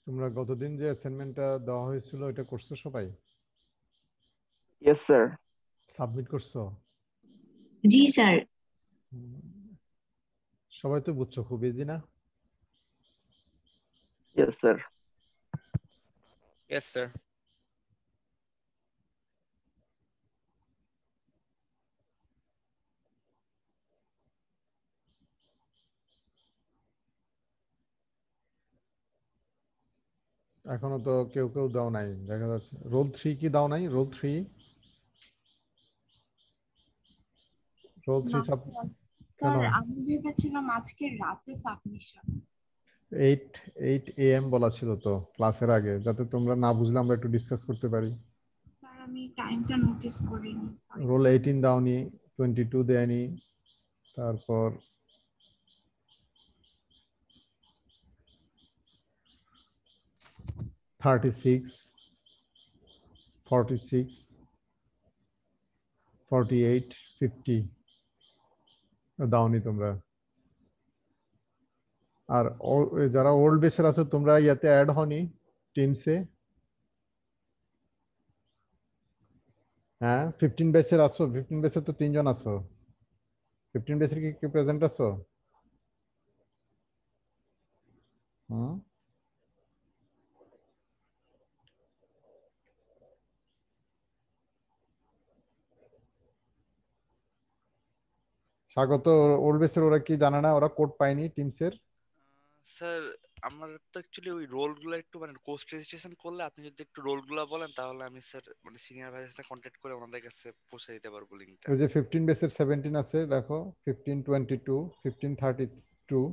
তোমরা গতদিন যে অ্যাসাইনমেন্টটা দেওয়া হয়েছিল এটা করছো সবাই? Yes sir. সাবমিট করছো? জি স্যার। সবাই তো বুঝছো খুব ইজি না? Yes sir. Yes, sir. এখনো তো কেউ কেউ দাও নাই দেখা যাচ্ছে। রোল 3 কি দাও নাই? রোল 3 রোল 3 সাব কেন? স্যার আমি ভেবেছিলাম আজকে রাতে সাবমিশন। 8 AM বলা ছিল তো ক্লাসের আগে, যাতে তোমরা না বুঝলে আমরা একটু ডিসকাস করতে পারি। স্যার আমি টাইমটা নোটিস করিনি। রোল 18 দাওনি, 22 দেয়নি, তারপর 36, 46, 48, 50 দাওনি তোমরা। আর যারা ওল্ড বেসের আছো তোমরা ইয়াতে অ্যাড হনি টিমসে? হ্যাঁ 15 বেসের আছো? 15 বেসের তো 3 জন আছো। 15 বেসের কি প্রেজেন্ট আছো? হুম, স্বাগত। ওল্ড বেসের ওরা কি জানে না? ওরা কোড পায়নি টিমসের? স্যার আমার তো অ্যাকচুয়ালি ওই রোলগুলো একটু মানে কোর্স রেজিস্ট্রেশন করলে আপনি যদি একটু রোলগুলো বলেন তাহলে আমি স্যার মানে সিনিয়র ভাইয়ের সাথে কন্ট্যাক্ট করে ওনাদের কাছে পৌঁছে দিতে পারবো লিংকটা। ওই যে 15 বেসের 17 আছে দেখো, 15, 22, 15, 32।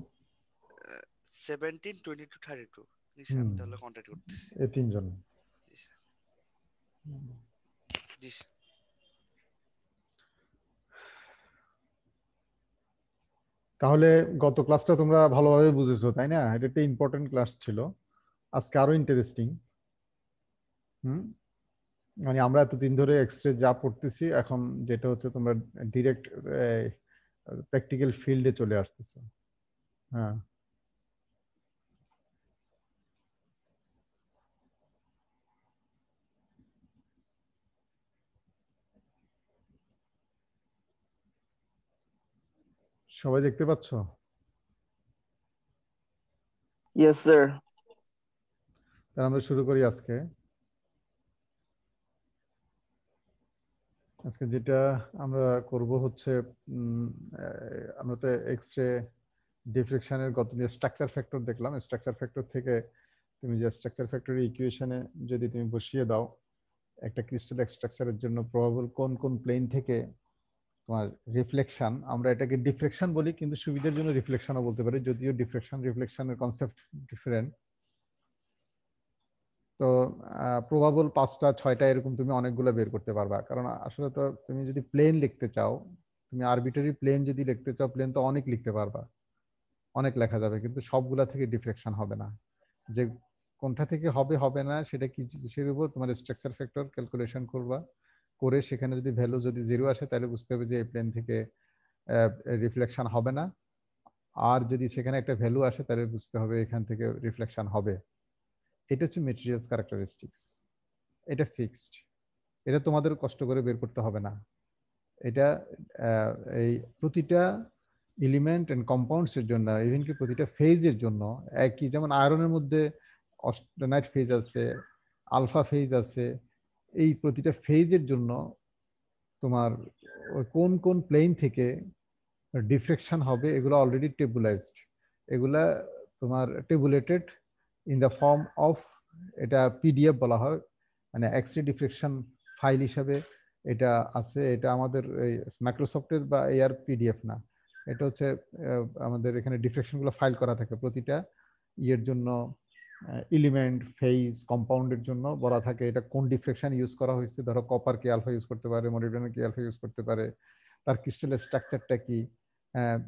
17, 22, 32। জি স্যার আমি তাহলে কন্ট্যাক্ট করতেছি। এই 3 জন। জি স্যার। জি স্যার। তাহলে গত ক্লাসটা তোমরা ভালোভাবে বুঝেছো তাই না? এটা একটা ইম্পর্টেন্ট ক্লাস ছিল। আজকে আরো ইন্টারেস্টিং। মানে আমরা এতদিন ধরে এক্সরে যা পড়তেছি, এখন যেটা হচ্ছে তোমরা ডিরেক্ট প্র্যাকটিক্যাল ফিল্ডে চলে আসতেছো। হ্যাঁ, সবাই দেখতে পাচ্ছ? Yes sir. তাহলে আমরা শুরু করি আজকে। আজকে যেটা আমরা করব হচ্ছে আমরা তো এক্সরে ডিফ্রেকশনের গত যে স্ট্রাকচার ফ্যাক্টর দেখলাম, স্ট্রাকচার ফ্যাক্টর থেকে তুমি যে স্ট্রাকচার ফ্যাক্টরের ইকুয়েশনে যদি তুমি বসিয়ে দাও একটা ক্রিস্টাল স্ট্রাকচারের জন্য প্রবাবল কোন কোন প্লেন থেকে তোমার রিফ্লেকশন, আমরা এটাকে ডিফ্লেকশন বলি কিন্তু সুবিধার জন্য রিফ্লেকশনও বলতে পারি, যদিও ডিফ্লেকশন রিফ্লেকশনের কনসেপ্ট ডিফারেন্ট। তো প্রবাবল 5টা 6টা এরকম তুমি অনেকগুলো বের করতে পারবা, কারণ আসলে তো তুমি যদি প্লেন লিখতে চাও, তুমি আরবিটারি প্লেন যদি লিখতে চাও, প্লেন তো অনেক লিখতে পারবা, অনেক লেখা যাবে, কিন্তু সবগুলা থেকে ডিফ্লেকশন হবে না। যে কোনটা থেকে হবে হবে না সেটা কি কিসের উপর তোমার স্ট্রাকচার ফ্যাক্টর ক্যালকুলেশন করবা, করে সেখানে যদি ভ্যালু যদি 0 আসে তাহলে বুঝতে হবে যে এই প্লেন থেকে রিফ্লেকশন হবে না, আর যদি সেখানে একটা ভ্যালু আসে তাহলে বুঝতে হবে এখান থেকে রিফ্লেকশন হবে। এটা হচ্ছে মেটেরিয়ালস ক্যারেক্টারিস্টিক্স, এটা ফিক্সড, এটা তোমাদের কষ্ট করে বের করতে হবে না। এটা এই প্রতিটা এলিমেন্ট এন্ড কম্পাউন্ডস এর জন্য, ইভেন কি প্রতিটা ফেজের জন্য একই, যেমন আয়রনের মধ্যে অস্টেনাইট ফেজ আছে, আলফা ফেজ আছে, এই প্রতিটা ফেজের জন্য তোমার কোন কোন প্লেন থেকে ডিফ্রেকশন হবে এগুলো অলরেডি টেবুলাইজড, এগুলা তোমার tabulated in the form of, এটা পিডিএফ বলা হয়, মানে এক্সরে ডিফ্রেকশন ফাইল হিসাবে এটা আছে। এটা আমাদের এই মাইক্রোসফটের বা এআর পিডিএফ না, এটা হচ্ছে আমাদের এখানে ডিফ্রেকশনগুলো ফাইল করা থাকে প্রতিটা ইয়ের জন্য, এলিমেন্ট ফেজ কম্পাউন্ডের জন্য বলা থাকে এটা কোন ডিফ্রেকশন ইউজ করা হয়েছে। ধরো কপার কে আলফা ইউজ করতে পারে, মলিবডেনাম কে আলফা ইউজ করতে পারে, তার ক্রিস্টালের স্ট্রাকচারটা কি,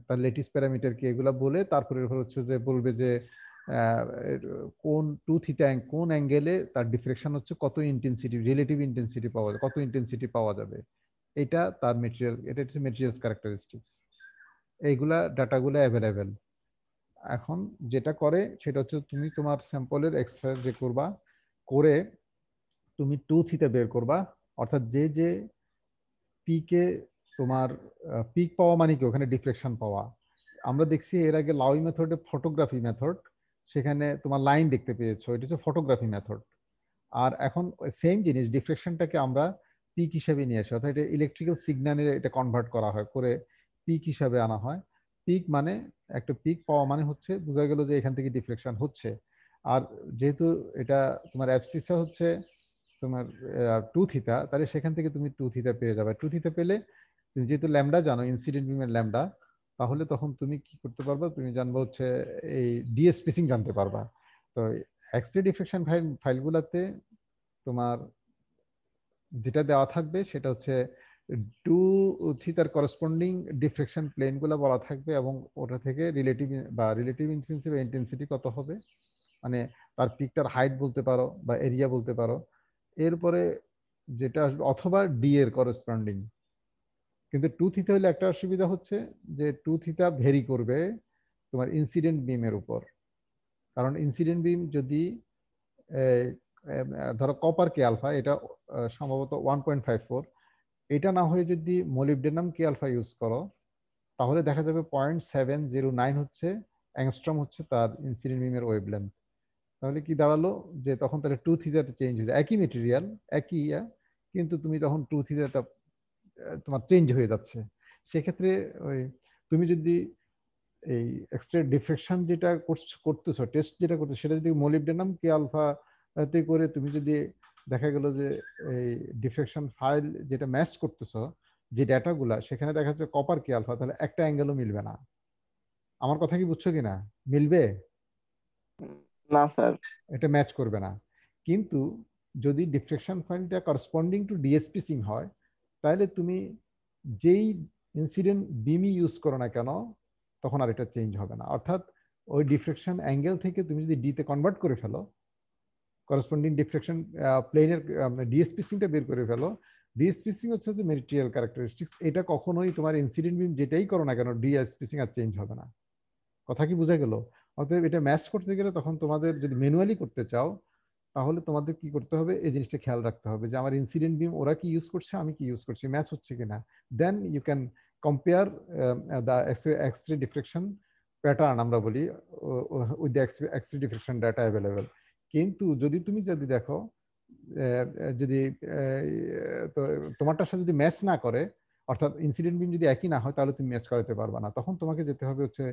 তার লেটিস প্যারামিটার কি, এগুলা বলে তারপরে হচ্ছে যে বলবে যে কোন 2θ কোন অ্যাঙ্গেলে তার ডিফ্রেকশন হচ্ছে কত ইন্টেন্সিটি, রিলেটিভ ইন্টেন্সিটি পাওয়া যাবে, কত ইন্টেন্সিটি পাওয়া যাবে, এটা তার মেটেরিয়াল, এটা হচ্ছে মেটেরিয়ালস ক্যারেক্টারিস্টিক্স। এইগুলা ডাটাগুলো অ্যাভেলেবেল। এখন যেটা করে সেটা হচ্ছে তুমি তোমার স্যাম্পলের এক্সারসাইজ যে করবা করে তুমি টু থিটা বের করবা, অর্থাৎ যে যে পিকে তোমার পিক পাওয়া মানে কি ওখানে ডিফ্লেকশন পাওয়া। আমরা দেখছি এর আগে লাউই মেথডে ফটোগ্রাফি মেথড, সেখানে তোমার লাইন দেখতে পেয়েছো, এটা হচ্ছে ফটোগ্রাফি মেথড। আর এখন সেম জিনিস ডিফ্লেকশনটাকে আমরা পিক হিসেবে নিয়ে আসি, অর্থাৎ এটা ইলেকট্রিক্যাল সিগন্যালে এটা কনভার্ট করা হয় করে পিক হিসাবে আনা হয়। পিক মানে একটা পিক পাওয়া মানে হচ্ছে বোঝা গেল যে এখান থেকে ডিফ্লেকশন হচ্ছে। আর যেহেতু এটা তোমার অ্যাবসিসা হচ্ছে তোমার টু থিটা, তাহলে সেখান থেকে তুমি টু থিটা পেয়ে যাবে। টু থিটা পেলে তুমি যেহেতু ল্যামডা জানো, ইনসিডেন্ট বিমের ল্যামডা, তাহলে তখন তুমি কি করতে পারবা, তুমি জানবো হচ্ছে এই ডিএস স্পেসিং জানতে পারবা। তো এক্স রে ডিফ্লেকশন ফাইলগুলোতে তোমার যেটা দেওয়া থাকবে সেটা হচ্ছে টু থিটার করসপন্ডিং ডিফ্লেকশন প্লেনগুলো বলা থাকবে, এবং ওটা থেকে রিলেটিভ ইন্টেন্সিটি বা ইন্টেন্সিটি কত হবে, মানে তার পিকটার হাইট বলতে পারো বা এরিয়া বলতে পারো। এরপরে যেটা আসবে অথবা ডি এর করসপন্ডিং। কিন্তু টু থিটা হলে একটা অসুবিধা হচ্ছে যে টু থিটা ভেরি করবে তোমার ইনসিডেন্ট বিমের উপর। কারণ ইনসিডেন্ট বিম যদি ধরো কপার কে আলফা, এটা সম্ভবত 1.54, এটা না হয়ে যদি মোলিবডেনাম কে আলফা ইউজ করো, তাহলে দেখা যাবে 0.709 হচ্ছে অ্যাংস্ট্রম হচ্ছে তার ইনসিডেন্ট বিমের ওয়েভলেন্থ। তাহলে কি দাঁড়ালো যে তখন তাহলে টু থিটাতে চেঞ্জ হয়ে যায়, একই মেটেরিয়াল একই কিন্তু তুমি তখন টু থিটাটা তোমার চেঞ্জ হয়ে যাচ্ছে। সেক্ষেত্রে ওই তুমি যদি এই এক্সরে ডিফ্রেকশন যেটা করতেছো, টেস্ট যেটা করতেছো, সেটা যদি মোলিবডেনাম কে আলফা তে করে তুমি যদি দেখা গেল যে এই ডিফ্রেকশন ফাইল যেটা ম্যাচ করতেছো যে ডাটাগুলা, সেখানে দেখা যাচ্ছে কপার কে আলফা, তাহলে একটা অ্যাঙ্গেলও মিলবে না। আমার কথা কি বুঝছো কিনা? মিলবে না স্যার। এটা ম্যাচ করবে না। কিন্তু যদি ডিফ্রেকশন ফাইলটা করসপন্ডিং টু ডিএসপিসিং হয়, তাহলে তুমি যেই ইনসিডেন্ট বিমই ইউজ করো না কেন তখন আর এটা চেঞ্জ হবে না। অর্থাৎ ওই ডিফ্রেকশন অ্যাঙ্গেল থেকে তুমি যদি ডিতে কনভার্ট করে ফেলো, করসপন্ডিং ডিফ্রেকশন প্লেনের ডিএসপিসিংটা বের করে ফেলো, ডিএসপিসিং হচ্ছে যে মেটেরিয়াল ক্যারেক্টারিস্টিক্স, এটা কখনোই তোমার ইনসিডেন্ট বিম যেটাই করো না কেন ডিএসপিসিং আর চেঞ্জ হবে না। কথা কি বোঝা গেল? অতএব এটা ম্যাচ করতে গেলে তখন তোমাদের যদি ম্যানুয়ালি করতে চাও, তাহলে তোমাদের কি করতে হবে, এই জিনিসটা খেয়াল রাখতে হবে যে আমার ইনসিডেন্ট বিম ওরা কি ইউজ করছে, আমি কি ইউজ করছি, ম্যাচ হচ্ছে কিনা। Then you can compare the X-ray diffraction pattern আমরা বলি with the X-ray diffraction data available. কিন্তু যদি দেখো যদি তো তোমারটার সাথে যদি ম্যাচ না করে, অর্থাৎ ইনসিডেন্ট বিম যদি একই না হয়, তাহলে তুমি ম্যাচ করাতে পারবে না। তখন তোমাকে যেতে হবে হচ্ছে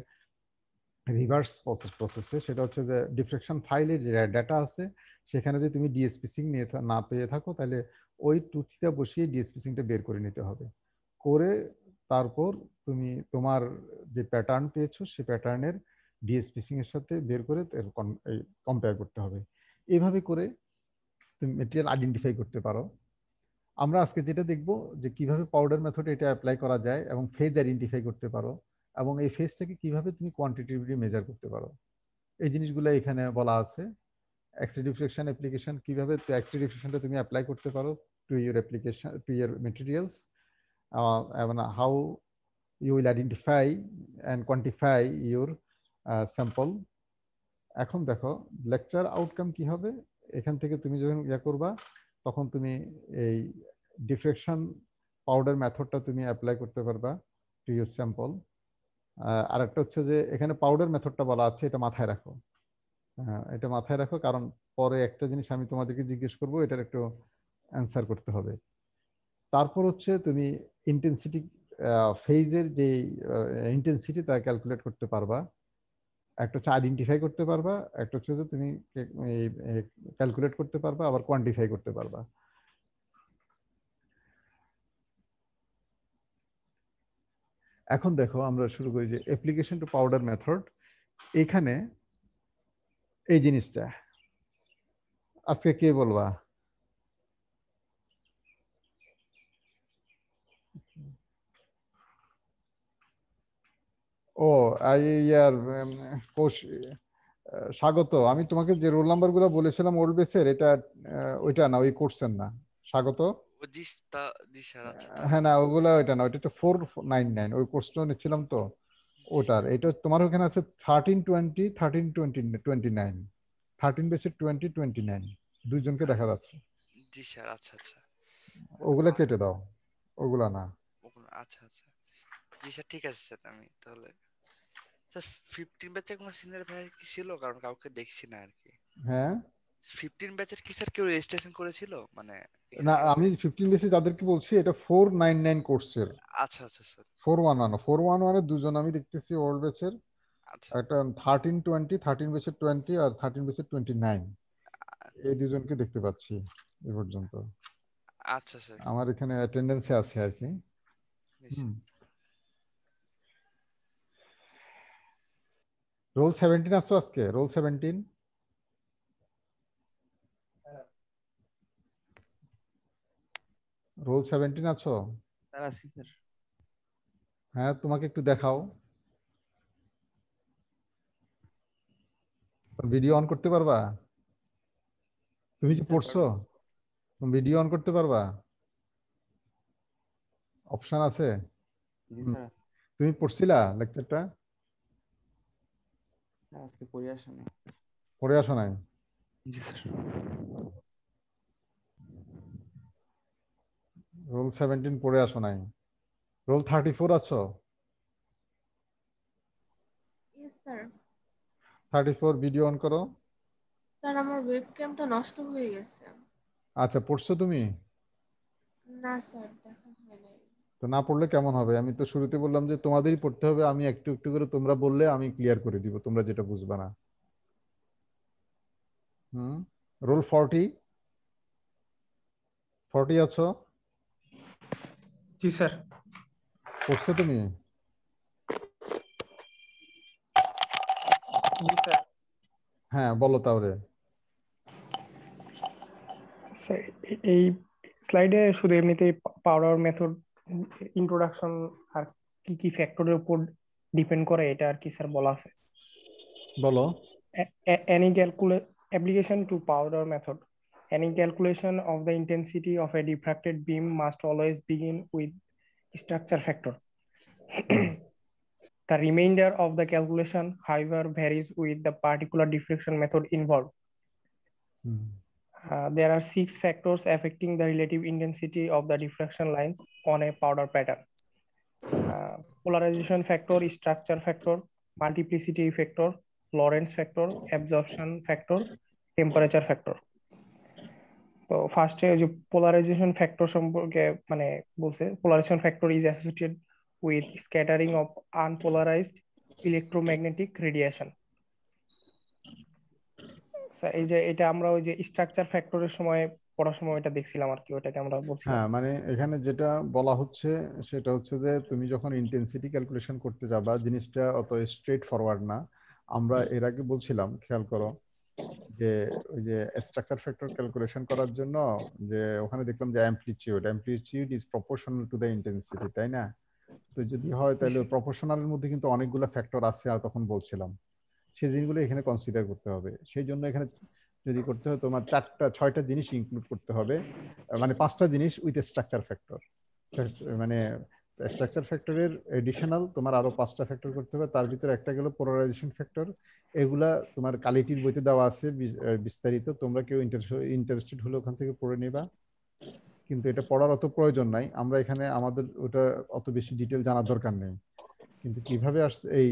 রিভার্স প্রসেসে, সেটা হচ্ছে যে ডিফ্রেকশন ফাইলের যে ডাটা আছে সেখানে যদি তুমি ডিএসপিসিং নিয়ে না পেয়ে থাকো, তাহলে ওই টু থিটা বসিয়ে ডিএসপিসিংটা বের করে নিতে হবে। করে তারপর তুমি তোমার যে প্যাটার্ন পেয়েছো সেই প্যাটার্নের ডিএসপিসিং এর সাথে বের করে কম্পেয়ার করতে হবে। এইভাবে করে তুমি মেটেরিয়াল আইডেন্টিফাই করতে পারো। আমরা আজকে যেটা দেখবো যে কিভাবে পাউডার মেথডে এটা অ্যাপ্লাই করা যায় এবং ফেজ আইডেন্টিফাই করতে পারো, এবং এই ফেজটাকে কিভাবে তুমি কোয়ান্টিটিভলি মেজার করতে পারো, এই জিনিসগুলো এখানে বলা আছে। এক্স-রে ডিফ্লেকশন অ্যাপ্লিকেশন, কিভাবে এক্স-রে ডিফ্লেকশনটা তুমি অ্যাপ্লাই করতে পারো to your application, to your materials, এবং how you will identify and quantify your sample. এখন দেখো লেকচার আউটকাম কি হবে। এখান থেকে তুমি যখন করবা, তখন তুমি এই ডিফ্রেকশন পাউডার মেথডটা তুমি অ্যাপ্লাই করতে পারবা টু ইউর স্যাম্পল। আর একটা হচ্ছে যে এখানে পাউডার মেথডটা বলা আছে, এটা মাথায় রাখো। এটা মাথায় রাখো, কারণ পরে একটা জিনিস আমি তোমাদেরকে জিজ্ঞেস করবো, এটার একটু অ্যান্সার করতে হবে। তারপর হচ্ছে তুমি ইন্টেন্সিটি ফেজের যে ইন্টেন্সিটি তা ক্যালকুলেট করতে পারবা। একটা হচ্ছে আইডেন্টিফাই করতে পারবা, একটা হচ্ছে যে তুমি ক্যালকুলেট করতে পারবা, আবার কোয়ান্টিফাই করতে পারবা। এখন দেখো আমরা শুরু করি যে অ্যাপ্লিকেশন টু পাউডার মেথড। এখানে এই জিনিসটা আজকে কে বলবা? ও ইয়ার কোষ স্বাগত, আমি তোমাকে যে রোল নাম্বার গুলো বলেছিলাম ওল্ড বেসের, এটা ওইটা না, ওই কোর্সের না। স্বাগত। ও জি জি স্যার, আচ্ছা হ্যাঁ না, ওগুলো ওইটা না, ওইটা হচ্ছে 499, ওই কোর্সটা নিচ্ছিলাম তো, ওটার এটা তোমার ওখানে আছে 1320 1329 13 বেসের 2029 দুইজনকে দেখা যাচ্ছে। জি স্যার, আচ্ছা আচ্ছা। ওগুলা কেটে দাও, ওগুলা না। আচ্ছা আচ্ছা, জি স্যার ঠিক আছে স্যার। আমি তাহলে স্যার 15 ব্যাচের কোনো সিনিয়র ভাই কি ছিল? কারণ কাউকে দেখছি না আর কি। হ্যাঁ 15 ব্যাচের কি স্যার কেউ রেজিস্ট্রেশন করেছিল মানে না, এখানে? আমি 15 বেসে যাদেরকে বলছি এটা 499 কোর্সের। আচ্ছা আচ্ছা স্যার। 411 দুজন আমি দেখতেছি ওল্ড বেসের, আচ্ছা একটা 1320 13 বেসের 20 আর 13 বেসের 29, এই দুজনকে দেখতে পাচ্ছি এ পর্যন্ত। আচ্ছা স্যার। আমার এখানে অ্যাটেন্ডেন্সে আছে আর কি। জি স্যার। হুম। রোল 17 আসছো আজকে? রোল 17, রোল 17 আছো? স্যার আছি স্যার। হ্যাঁ তোমাকে একটু দেখাও, ভিডিও অন করতে পারবা? তুমি কি স্যার পড়ছো? পারবো। ভিডিও অন করতে পারবা? অপশন আছে? জি হুম। স্যার। তুমি পড়ছিলা লেকচারটা? স্যার আজকে পড়ে আসেনি। পড়ে আসো নাই? জি স্যার। রোল 17 পড়ে আসো নাই? রোল 34 আছো? Yes sir. 34 ভিডিও অন করো। স্যার আমার ওয়েবক্যামটা নষ্ট হয়ে গেছে। আচ্ছা পড়ছো তুমি? না স্যার, দেখা হয় নাই। তো না পড়লে কেমন হবে? আমি তো শুরুতে বললাম যে তোমাদেরই পড়তে হবে, আমি একটু একটু করে তোমরা বললে আমি ক্লিয়ার করে দিব তোমরা যেটা বুঝবা না। হুম। রোল 40, 40 আছো? জি স্যার। পড়ছো তুমি? জি স্যার। হ্যাঁ বলো তাহলে। স্যার এই স্লাইডে শুধু এমনিতেই পাওয়ার মেথড ইন্ট্রোডাকশন আর কি কি ফ্যাক্টরের উপর ডিপেন্ড করে এটা আর কি স্যার বলা আছে। বলো। Any application to Powder method. Any calculation of the intensity of a diffracted beam must always begin with structure factor. The remainder of the calculation, however, varies with the particular diffraction method involved. There are 6 factors affecting the relative intensity of the diffraction lines on a powder pattern. Polarization factor, structure factor, multiplicity factor, Lorentz factor, absorption factor, temperature factor. তো ফার্স্টে ওই যে polarisation factor সম্পর্কে মানে বলছে, polarisation factor is associated with scattering of unpolarised electromagnetic radiation. এই যে এটা আমরা ওই যে স্ট্রাকচার ফ্যাক্টরের সময় পড়ার সময় এটা দেখছিলাম আর কি, ওটাকে আমরা বলছিলাম। হ্যাঁ মানে এখানে যেটা বলা হচ্ছে সেটা হচ্ছে যে তুমি যখন ইন্টেন্সিটি ক্যালকুলেশন করতে যাবা জিনিসটা অত স্ট্রেট ফরওয়ার্ড না। আমরা এর আগে বলছিলাম, খেয়াল করো, যে ওই যে স্ট্রাকচার ফ্যাক্টর ক্যালকুলেশন করার জন্য যে ওখানে দেখলাম যে amplitude is proportional to the intensity, তাই না? তো যদি হয় তাহলে প্রপোর্শনালের মধ্যে কিন্তু অনেকগুলো ফ্যাক্টর আছে আর তখন বলছিলাম সেই জিনিসগুলো এখানে কনসিডার করতে হবে। সেই জন্য এখানে যদি করতে হয় তোমার 4-6টা জিনিস ইনক্লুড করতে হবে, মানে 5টা জিনিস উইথ স্ট্রাকচার ফ্যাক্টর। মানে স্ট্রাকচার ফ্যাক্টরের এডিশনাল তোমার আরো 5টা ফ্যাক্টর করতে হবে, তার ভিতরে একটা গেল পোলারাইজেশন ফ্যাক্টর। এগুলা তোমার কালিটির বইতে দেওয়া আছে বিস্তারিত, তোমরা কেউ ইন্টারেস্টেড হলে ওখান থেকে পড়ে নেবা, কিন্তু এটা পড়ার অত প্রয়োজন নাই। আমরা এখানে আমাদের ওটা অত বেশি ডিটেল জানার দরকার নেই, কিন্তু কিভাবে আসছে এই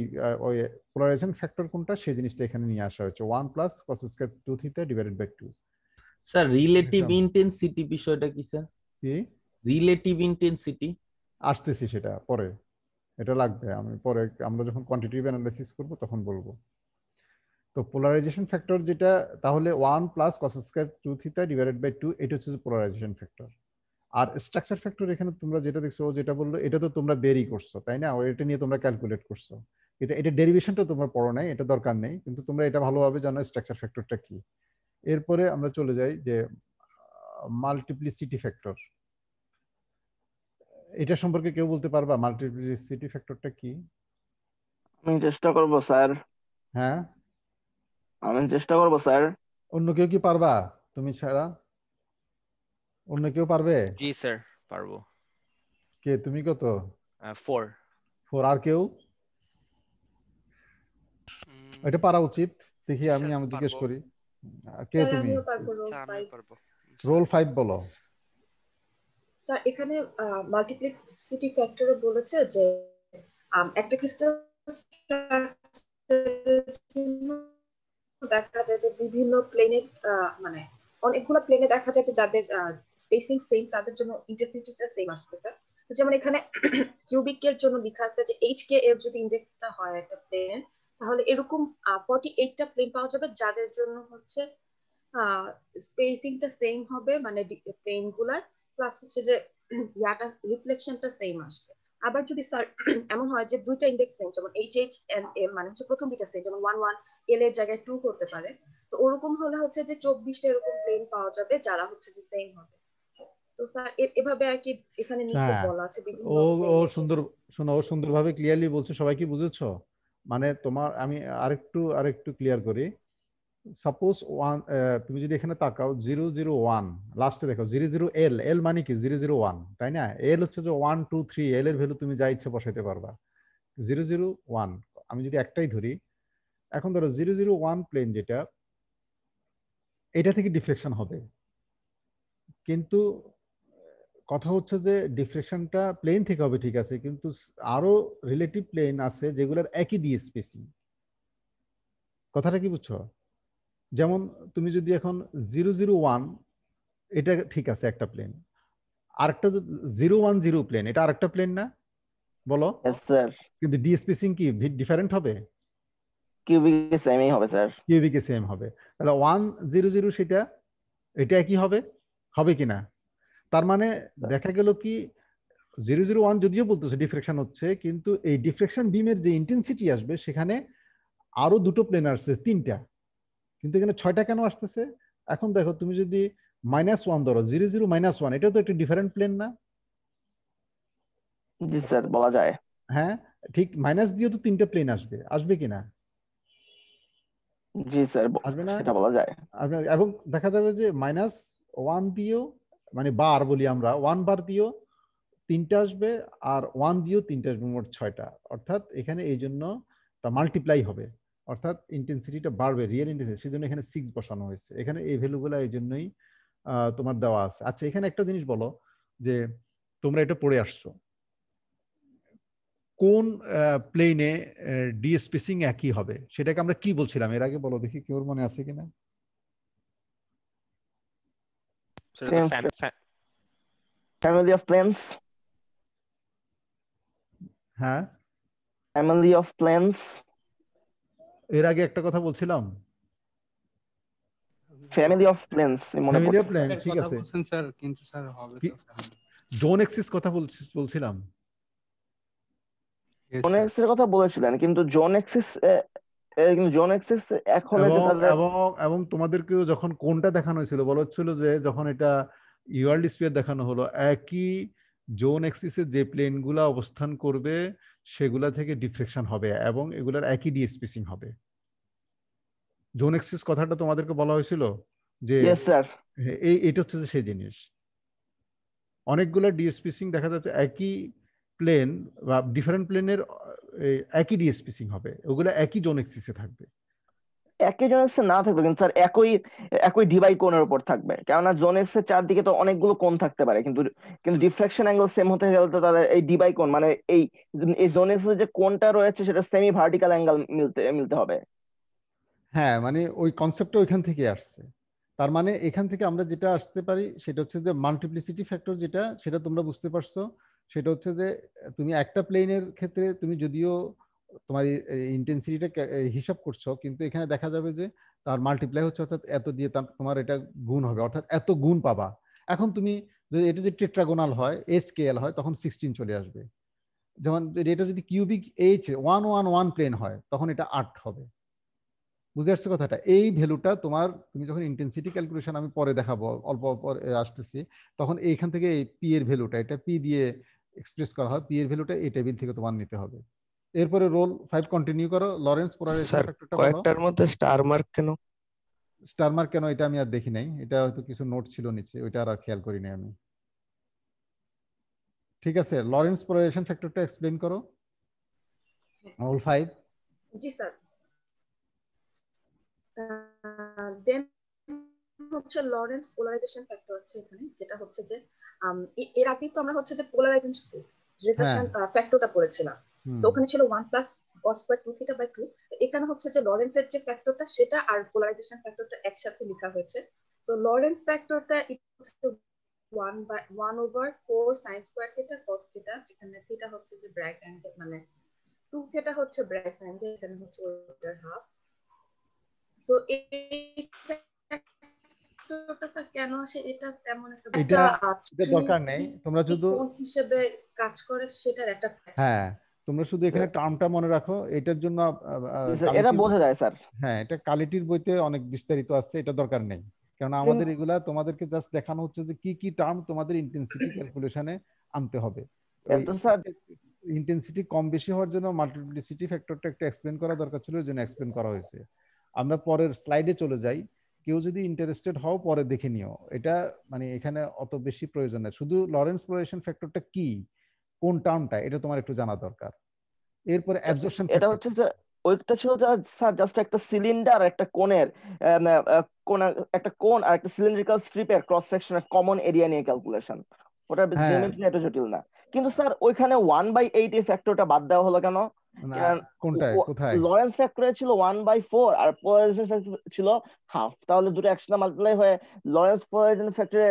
ওই পোলারাইজেশন ফ্যাক্টর কোনটা সেই জিনিসটা এখানে নিয়ে আসা হয়েছে 1 plus cos square 2 theta divided by 2। Sir relative intensity বিষয়টা কি স্যার? কি রিলেটিভ ইন্টেন্সিটি আসতেছি সেটা পরে, এটা লাগবে আমি পরে আমরা যখন কোয়ান্টিটেটিভ অ্যানালাইসিস করব তখন বলবো। তো পোলারাইজেশন ফ্যাক্টর যেটা, তাহলে 1 plus cos square 2 theta divided by 2 এটা হচ্ছে পোলারাইজেশন ফ্যাক্টর। আর স্ট্রাকচার ফ্যাক্টর এখানে তোমরা যেটা দেখছো ও যেটা বললো এটা তো তোমরা বেরই করছো, তাই না? এটা নিয়ে তোমরা ক্যালকুলেট করছো, এটা ডেরিভেশনটা তোমরা পড়ো নাই, এটা দরকার নেই, কিন্তু তোমরা এটা ভালোভাবে জানো স্ট্রাকচার ফ্যাক্টরটা কি। এরপরে আমরা চলে যাই যে মাল্টিপ্লিসিটি ফ্যাক্টর। এটা সম্পর্কে কেউ বলতে পারবা মাল্টিপ্লিসিটি ফ্যাক্টরটা কি? আমি চেষ্টা করব স্যার। হ্যাঁ আমি চেষ্টা করব স্যার। অন্য কেউ কি পারবা? তুমি ছাড়া অন্য কেউ পারবে? জি স্যার পারবো। কে তুমি? কত? 4। 4। আর কেউ? এটা পারা উচিত। দেখি আমি স্যার জিজ্ঞেস পারবো। করি কে স্যার তুমি? আমিও পারবো রোল স্যার আমিও 5। পারবো। রোল 5 বলো। স্যার এখানে মাল্টিপ্লিসিটি ফ্যাক্টরে বলেছে যে একটা ক্রিস্টাল দেখা যায় যে বিভিন্ন প্লেনে মানে অনেকগুলো প্লেনে দেখা যায় যে যাদের স্পেসিং সেম তাদের জন্য ইন্টেন্সিটিটা সেম আসবে। যেমন এখানে কিউবিক এর জন্য লেখা আছে যে এইচকে এর যদি ইন্ডেক্সটা হয় একটা প্লেনের, তাহলে এরকম 48টা প্লেন পাওয়া যাবে যাদের জন্য হচ্ছে স্পেসিংটা সেম হবে, মানে প্লেন গুলার প্লাস হচ্ছে যে ইয়াটা রিফ্লেকশনটা সেম আসবে। আবার যদি স্যার এমন হয় যে দুইটা ইন্ডেক্স সেম, যেমন এইচ এন্ড এম, মানে হচ্ছে প্রথম দুইটা সেম, যেমন 1 এল এর জায়গায় 2 করতে পারে, তো ওরকম হলে হচ্ছে যে 24টা এরকম প্লেন পাওয়া যাবে যারা হচ্ছে যে সেম হবে। তো স্যার এভাবে আর কি এখানে নিচে হ্যাঁ, বলা আছে বিভিন্ন ও ও প্লেনের সুন্দর, শোনো, ও সুন্দরভাবে ক্লিয়ারলি বলছে। সবাই কি বুঝেছো? মানে তোমার আমি আরেকটু ক্লিয়ার করি। সাপোজ তুমি যদি এখানে তাকাও 001 লাস্টে দেখো 00L, এল মানে কি 001, তাই না? এল হচ্ছে যে 1 2 3, এল এর ভ্যালু তুমি যা ইচ্ছে বসাইতে পারবা। 001 আমি যদি একটাই ধরি, এখন ধরো 001 প্লেন যেটা, এটা থেকে ডিফ্লেকশন হবে, কিন্তু কথা হচ্ছে যে ডিফ্লেকশনটা প্লেন থেকে হবে ঠিক আছে, কিন্তু আরো রিলেটিভ প্লেন আছে যেগুলোর একই ডি স্পেসিং। কথাটা কি বুঝছো? যেমন তুমি যদি এখন 001, এটা ঠিক আছে একটা প্লেন, আরেকটা 010 প্লেন, এটা আরেকটা প্লেন না? বলো। Yes sir. কিন্তু ডি স্পেসিং কি ডিফারেন্ট হবে? কিউবিক সেমই হবে স্যার। কিউবিকে সেম হবে। তাহলে 100 সেটা এটা একই হবে, হবে কিনা? তার মানে দেখা গেল কি 001 যদিও বলতেছে ডিফ্লেকশন হচ্ছে, কিন্তু এই ডিফ্লেকশন বিমের যে ইন্টেন্সিটি আসবে সেখানে আরো দুটো প্লেন আসছে, 3টা, কিন্তু এখানে 6টা কেন আসতেছে? এখন দেখো তুমি যদি -1 ধরো, 00-1, এটা তো একটা ডিফারেন্ট প্লেন না? জি স্যার বলা যায়। হ্যাঁ, ঠিক মাইনাস দিয়ে তো 3টা প্লেন আসবে, আসবে কিনা? জি স্যার আসবে না? সেটা বলা যায়। এবং দেখা যাবে যে -1 দিয়েও, মানে বার বলি আমরা, 1 বার দিয়েও 3টা আসবে, আর 1 দিয়েও 3টা আসবে, মোট 6টা। অর্থাৎ এখানে এই জন্য তা মাল্টিপ্লাই হবে, অর্থাৎ ইন্টেন্সিটিটা বাড়বে, রিয়েল ইন্টেন্সিটি, সেজন্য এখানে 6 বসানো হয়েছে। এখানে এই ভ্যালুগুলো এই জন্যই তোমার দেওয়া আছে। আচ্ছা, এখানে একটা জিনিস বলো, যে তোমরা এটা পড়ে আসছো, কোন প্লেনে ডি স্পেসিং একই হবে সেটাকে আমরা কি বলছিলাম এর আগে? বলো দেখি, কেউ মনে আছে কিনা? Family of planes. হ্যাঁ, ফ্যামিলি অফ প্লেনস। এর আগে একটা কথা বলছিলাম, ফ্যামিলি অফ প্লেনস মনে ফ্যামিলি অফ পড়ছে প্লেন, স্যার। ঠিক আছে। স্যার কিন্তু স্যার হবে তো জোন এক্সিস কথা বলছিলাম। জোন এক্সিস এর কথা বলেছিলেন, কিন্তু জোন এক্সিস এক হলে যে তাদের এবং তোমাদেরকেও যখন কোনটা দেখানো হয়েছিল, বলা হচ্ছিল যে যখন এটা ইউআরল স্পিয়ার দেখানো হলো, একই জোন এক্সিসে যে প্লেনগুলা অবস্থান করবে সেগুলা থেকে ডিফ্লেকশন হবে এবং এগুলার একই ডি স্পেসিং হবে। জোন এক্সিস কথাটা তোমাদেরকে বলা হয়েছিল যে এটা হচ্ছে যে সেই জিনিস। অনেকগুলো ডি স্পেসিং দেখা যাচ্ছে, একই প্লেন বা ডিফারেন্ট প্লেনের একই ডি স্পেসিং হবে, ওগুলো একই জোন এক্সিসে থাকবে। একই জোন এক্সিস না থাকবে, কিন্তু স্যার একই ডিবাই কোণের উপর থাকবে, কেননা জোন এক্সিস এর চারদিকে তো অনেকগুলো কোণ থাকতে পারে, কিন্তু ডিফ্রাকশন অ্যাঙ্গেল সেম হতে গেলে তো তাদের এই ডিবাই কোণ, মানে এই জোন এক্সিস যে কোণটা রয়েছে সেটা সেমি ভার্টিক্যাল অ্যাঙ্গেল মিলতে হবে। হ্যাঁ, মানে ওই কনসেপ্টটা ওইখান থেকে আসছে। তার মানে এখান থেকে আমরা যেটা আসতে পারি সেটা হচ্ছে যে মাল্টিপ্লিসিটি ফ্যাক্টর, যেটা সেটা তোমরা বুঝতে পারছো। সেটা হচ্ছে যে তুমি একটা প্লেনের ক্ষেত্রে তুমি যদিও তোমার ইন্টেন্সিটিটা হিসাব করছো, কিন্তু এখানে দেখা যাবে যে তার মাল্টিপ্লাই হচ্ছে, অর্থাৎ এত দিয়ে তোমার এটা গুণ হবে, অর্থাৎ এত গুণ পাবা। এখন তুমি যদি এটা যদি টেট্রাগোনাল হয়, স্কেল হয়, তখন 16 চলে আসবে। যেমন এটা যদি কিউবিক H111 প্লেন হয় তখন এটা 8 হবে। বুঝে আসছে কথাটা? এই ভ্যালুটা তোমার, তুমি যখন ইন্টেন্সিটি ক্যালকুলেশন আমি পরে দেখাবো, অল্প আসতেছি, তখন এইখান থেকে এই পি এর ভ্যালুটা, এটা পি দিয়ে এক্সপ্রেস করা হয়, পি এর ভ্যালুটা এই টেবিল থেকে তোমার নিতে হবে। এরপরে রোল 5 কন্টিনিউ করো। লরেন্স পোলারাইজেশন ফ্যাক্টরটা বলো। কয়েকটার মধ্যে স্টার মার্ক কেন? স্টার মার্ক কেন এটা আমি আর দেখি নাই, এটা হয়তো কিছু নোট ছিল নিচে, ওইটা আর খেয়াল করি নাই আমি। ঠিক আছে, লরেন্স পোলারাইজেশন ফ্যাক্টরটা এক্সপ্লেইন করো, রোল 5। জি স্যার। দেন হচ্ছে লরেন্স পোলারাইজেশন ফ্যাক্টর হচ্ছে এখানে, যেটা হচ্ছে যে এর আগে তো আমরা হচ্ছে যে পোলারাইজেশন ফ্যাক্টরটা পড়েছিলাম, তো ওখানে ছিল 1 plus cos square 2 theta by 2। এখানে হচ্ছে যে লরেন্সের যে ফ্যাক্টরটা সেটা আর পোলারাইজেশন ফ্যাক্টরটা একসাথে লেখা হয়েছে। তো লরেন্স ফ্যাক্টরটা 1/4 sin square theta cos theta, যেখানে থিটা হচ্ছে যে ব্র্যাকেট অ্যাঙ্গেল, মানে 2 থিটা হচ্ছে ব্র্যাকেট অ্যাঙ্গেল, এখানে হচ্ছে ওটার হাফ। সো এই ফ্যাক্টরটা স্যার কেন আসে এটা তেমন একটা এটা দরকার নেই, তোমরা শুধু কোণ হিসেবে কাজ করে সেটার একটা হ্যাঁ তোমরা শুধু এখানে টার্মটা মনে রাখো। এটার জন্য এটা বোঝা যায় স্যার। হ্যাঁ, এটা কালিটির বইতে অনেক বিস্তারিত আছে, এটা দরকার নেই। কারণ আমাদের এগুলা তোমাদেরকে জাস্ট দেখানো হচ্ছে যে কি কি টার্ম তোমাদের ইন্টেন্সিটি ক্যালকুলেশনে আনতে হবে। ইন্টেন্সিটি কম বেশি হওয়ার জন্য মাল্টিপ্লিসিটি ফ্যাক্টরটা একটু এক্সপ্লেন করা দরকার ছিল, এর জন্য এক্সপ্লেন করা হয়েছে। আমরা পরের স্লাইডে চলে যাই, কেউ যদি ইন্টারেস্টেড হও পরে দেখে নিও। এটা মানে এখানে অত বেশি প্রয়োজন নেই, শুধু লরেন্স পোলারাইজেশন ফ্যাক্টরটা কি, কোন টার্মটা, এটা তোমার একটু জানা দরকার। এরপরে অ্যাবজর্পশন এটা হচ্ছে যে ওইটা ছিল স্যার জাস্ট একটা সিলিন্ডার, একটা কোণের কোণ, একটা কোণ আর একটা সিলিন্ড্রিক্যাল স্ট্রিপের ক্রস সেকশনের কমন এরিয়া নিয়ে ক্যালকুলেশন। ওটা জিওমেট্রি এত জটিল না। কিন্তু স্যার ওইখানে 1/8 এর ফ্যাক্টরটা বাদ দেওয়া হলো কেন? কোনটায় কোথায়? লরেন্স ফ্যাক্টরে ছিল 1/4 আর পোলারাইজেশন ফ্যাক্টর ছিল হাফ। তাহলে দুটো একসাথে মাল্টিপ্লাই হয়ে লরেন্স পোলারাইজেশন ফ্যাক্টরে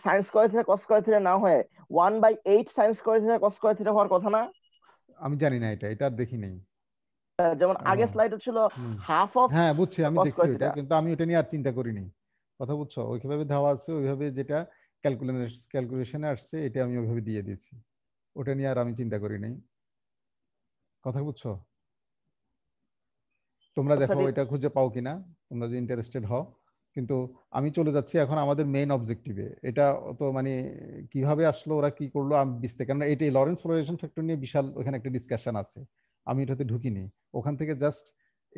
sine square theta cos square theta না হয়ে 1/8 sine square theta cos square theta হওয়ার কথা না? আমি জানি না, এটা দেখি নাই। যেমন আগে স্লাইডে ছিল হাফ অফ। হ্যাঁ বুঝছি, আমি দেখছি ওইটা, কিন্তু আমি ওটা নিয়ে আর চিন্তা করিনি। কথা বুঝছো? ওইভাবে দেওয়া আছে, ওইভাবে যেটা ক্যালকুলেশনে আসছে এটা আমি ওইভাবে দিয়ে দিয়েছি, ওটা নিয়ে আর আমি চিন্তা করি নাই। কথা বুঝছো? তোমরা দেখো এটা খুঁজে পাও কিনা, তোমরা যদি ইন্টারেস্টেড হও। কিন্তু আমি চলে যাচ্ছি এখন আমাদের মেইন অবজেক্টিভে। এটা তো মানে কিভাবে আসলো, ওরা কি করলো আমি বুঝতে, কারণ এটা লরেন্স পোলারাইজেশন ফ্যাক্টর নিয়ে বিশাল ওখানে একটা ডিসকাশন আছে, আমি এটাতে ঢুকিনি। ওখান থেকে জাস্ট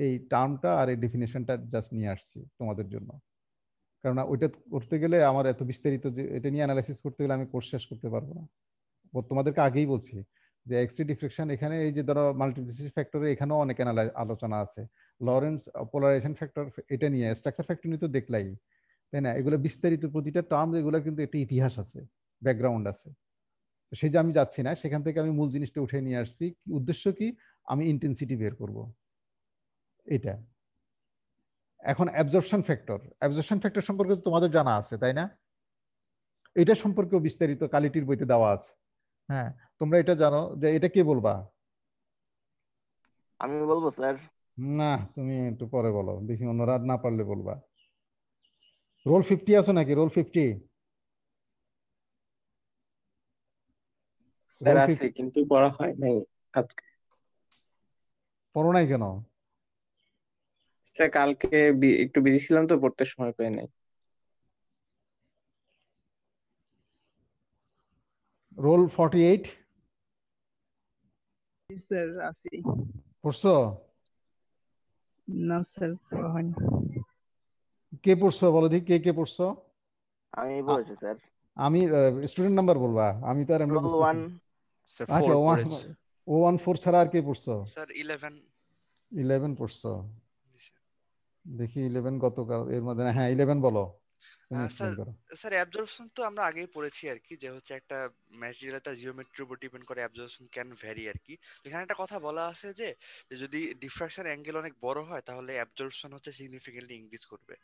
এই টার্মটা আর এই ডেফিনেশনটা জাস্ট নিয়ে আসছি তোমাদের জন্য। কারণ ওইটা করতে গেলে আমার এত বিস্তারিত, যে এটা নিয়ে অ্যানালাইসিস করতে গেলে আমি কোর্স শেষ করতে পারবো না। তোমাদেরকে আগেই বলছি যে এক্স-রে ডিফ্লেকশন, এখানে এই যে ধরো মাল্টিপ্লিসিটি ফ্যাক্টরে এখানেও অনেক আলোচনা আছে। লরেন্স পোলারাইজেশন ফ্যাক্টর এটা নিয়ে, স্ট্রাকচার ফ্যাক্টর নিয়ে তো দেখলাই, তাই না? এগুলো বিস্তারিত প্রতিটা টার্ম, এগুলো কিন্তু একটা ইতিহাস আছে, ব্যাকগ্রাউন্ড আছে। সেই যে আমি যাচ্ছি না, সেখান থেকে আমি মূল জিনিসটা উঠে নিয়ে আসছি। উদ্দেশ্য কি? আমি ইন্টেন্সিটি বের করব, এটা। এখন অ্যাবজর্পশন ফ্যাক্টর সম্পর্কে তোমাদের জানা আছে তাই না? এটা সম্পর্কেও বিস্তারিত কালিটির বইতে দেওয়া আছে। হ্যাঁ, তোমরা এটা জানো যে এটা কে বলবা? আমি বলবো স্যার। না, তুমি একটু পরে বলো, দেখি অন্যরা না পারলে বলবা। রোল 50 আছে নাকি? রোল 50? স্যার আছে, কিন্তু পড়া হয় নাই আজকে। পড়ো নাই কেন? স্যার কালকে একটু বিজি ছিলাম তো, পড়তে সময় পাই নাই। রোল 48 স্যার আছে। পড়ছো? না স্যার পড়া হয়নি। কে পড়ছো বলো দেখি, কে কে পড়ছো? আমি পড়েছি স্যার। আমি স্টুডেন্ট নাম্বার বলবা, আমি তো আর এমনি বুঝতেছি। আচ্ছা, 014 ছাড়া আর কে পড়ছো? স্যার 11 পড়ছো। দেখি 11 গতকাল এর মধ্যে, হ্যাঁ 11 বলো। স্যার অ্যাবজর্পশন তো আমরা আগেই পড়েছি আর কি, যে হচ্ছে একটা ম্যাটেরিয়াল তার জিওমেট্রির উপর ডিপেন্ড করে অ্যাবজর্পশন ক্যান ভ্যারি আর কি। এখানে একটা কথা বলা আছে যে যদি ডিফ্রাকশন অ্যাঙ্গেল অনেক বড় হয় তাহলে অ্যাবজর্পশন হচ্ছে সিগনিফিকেন্টলি ইনক্রিজ করবে।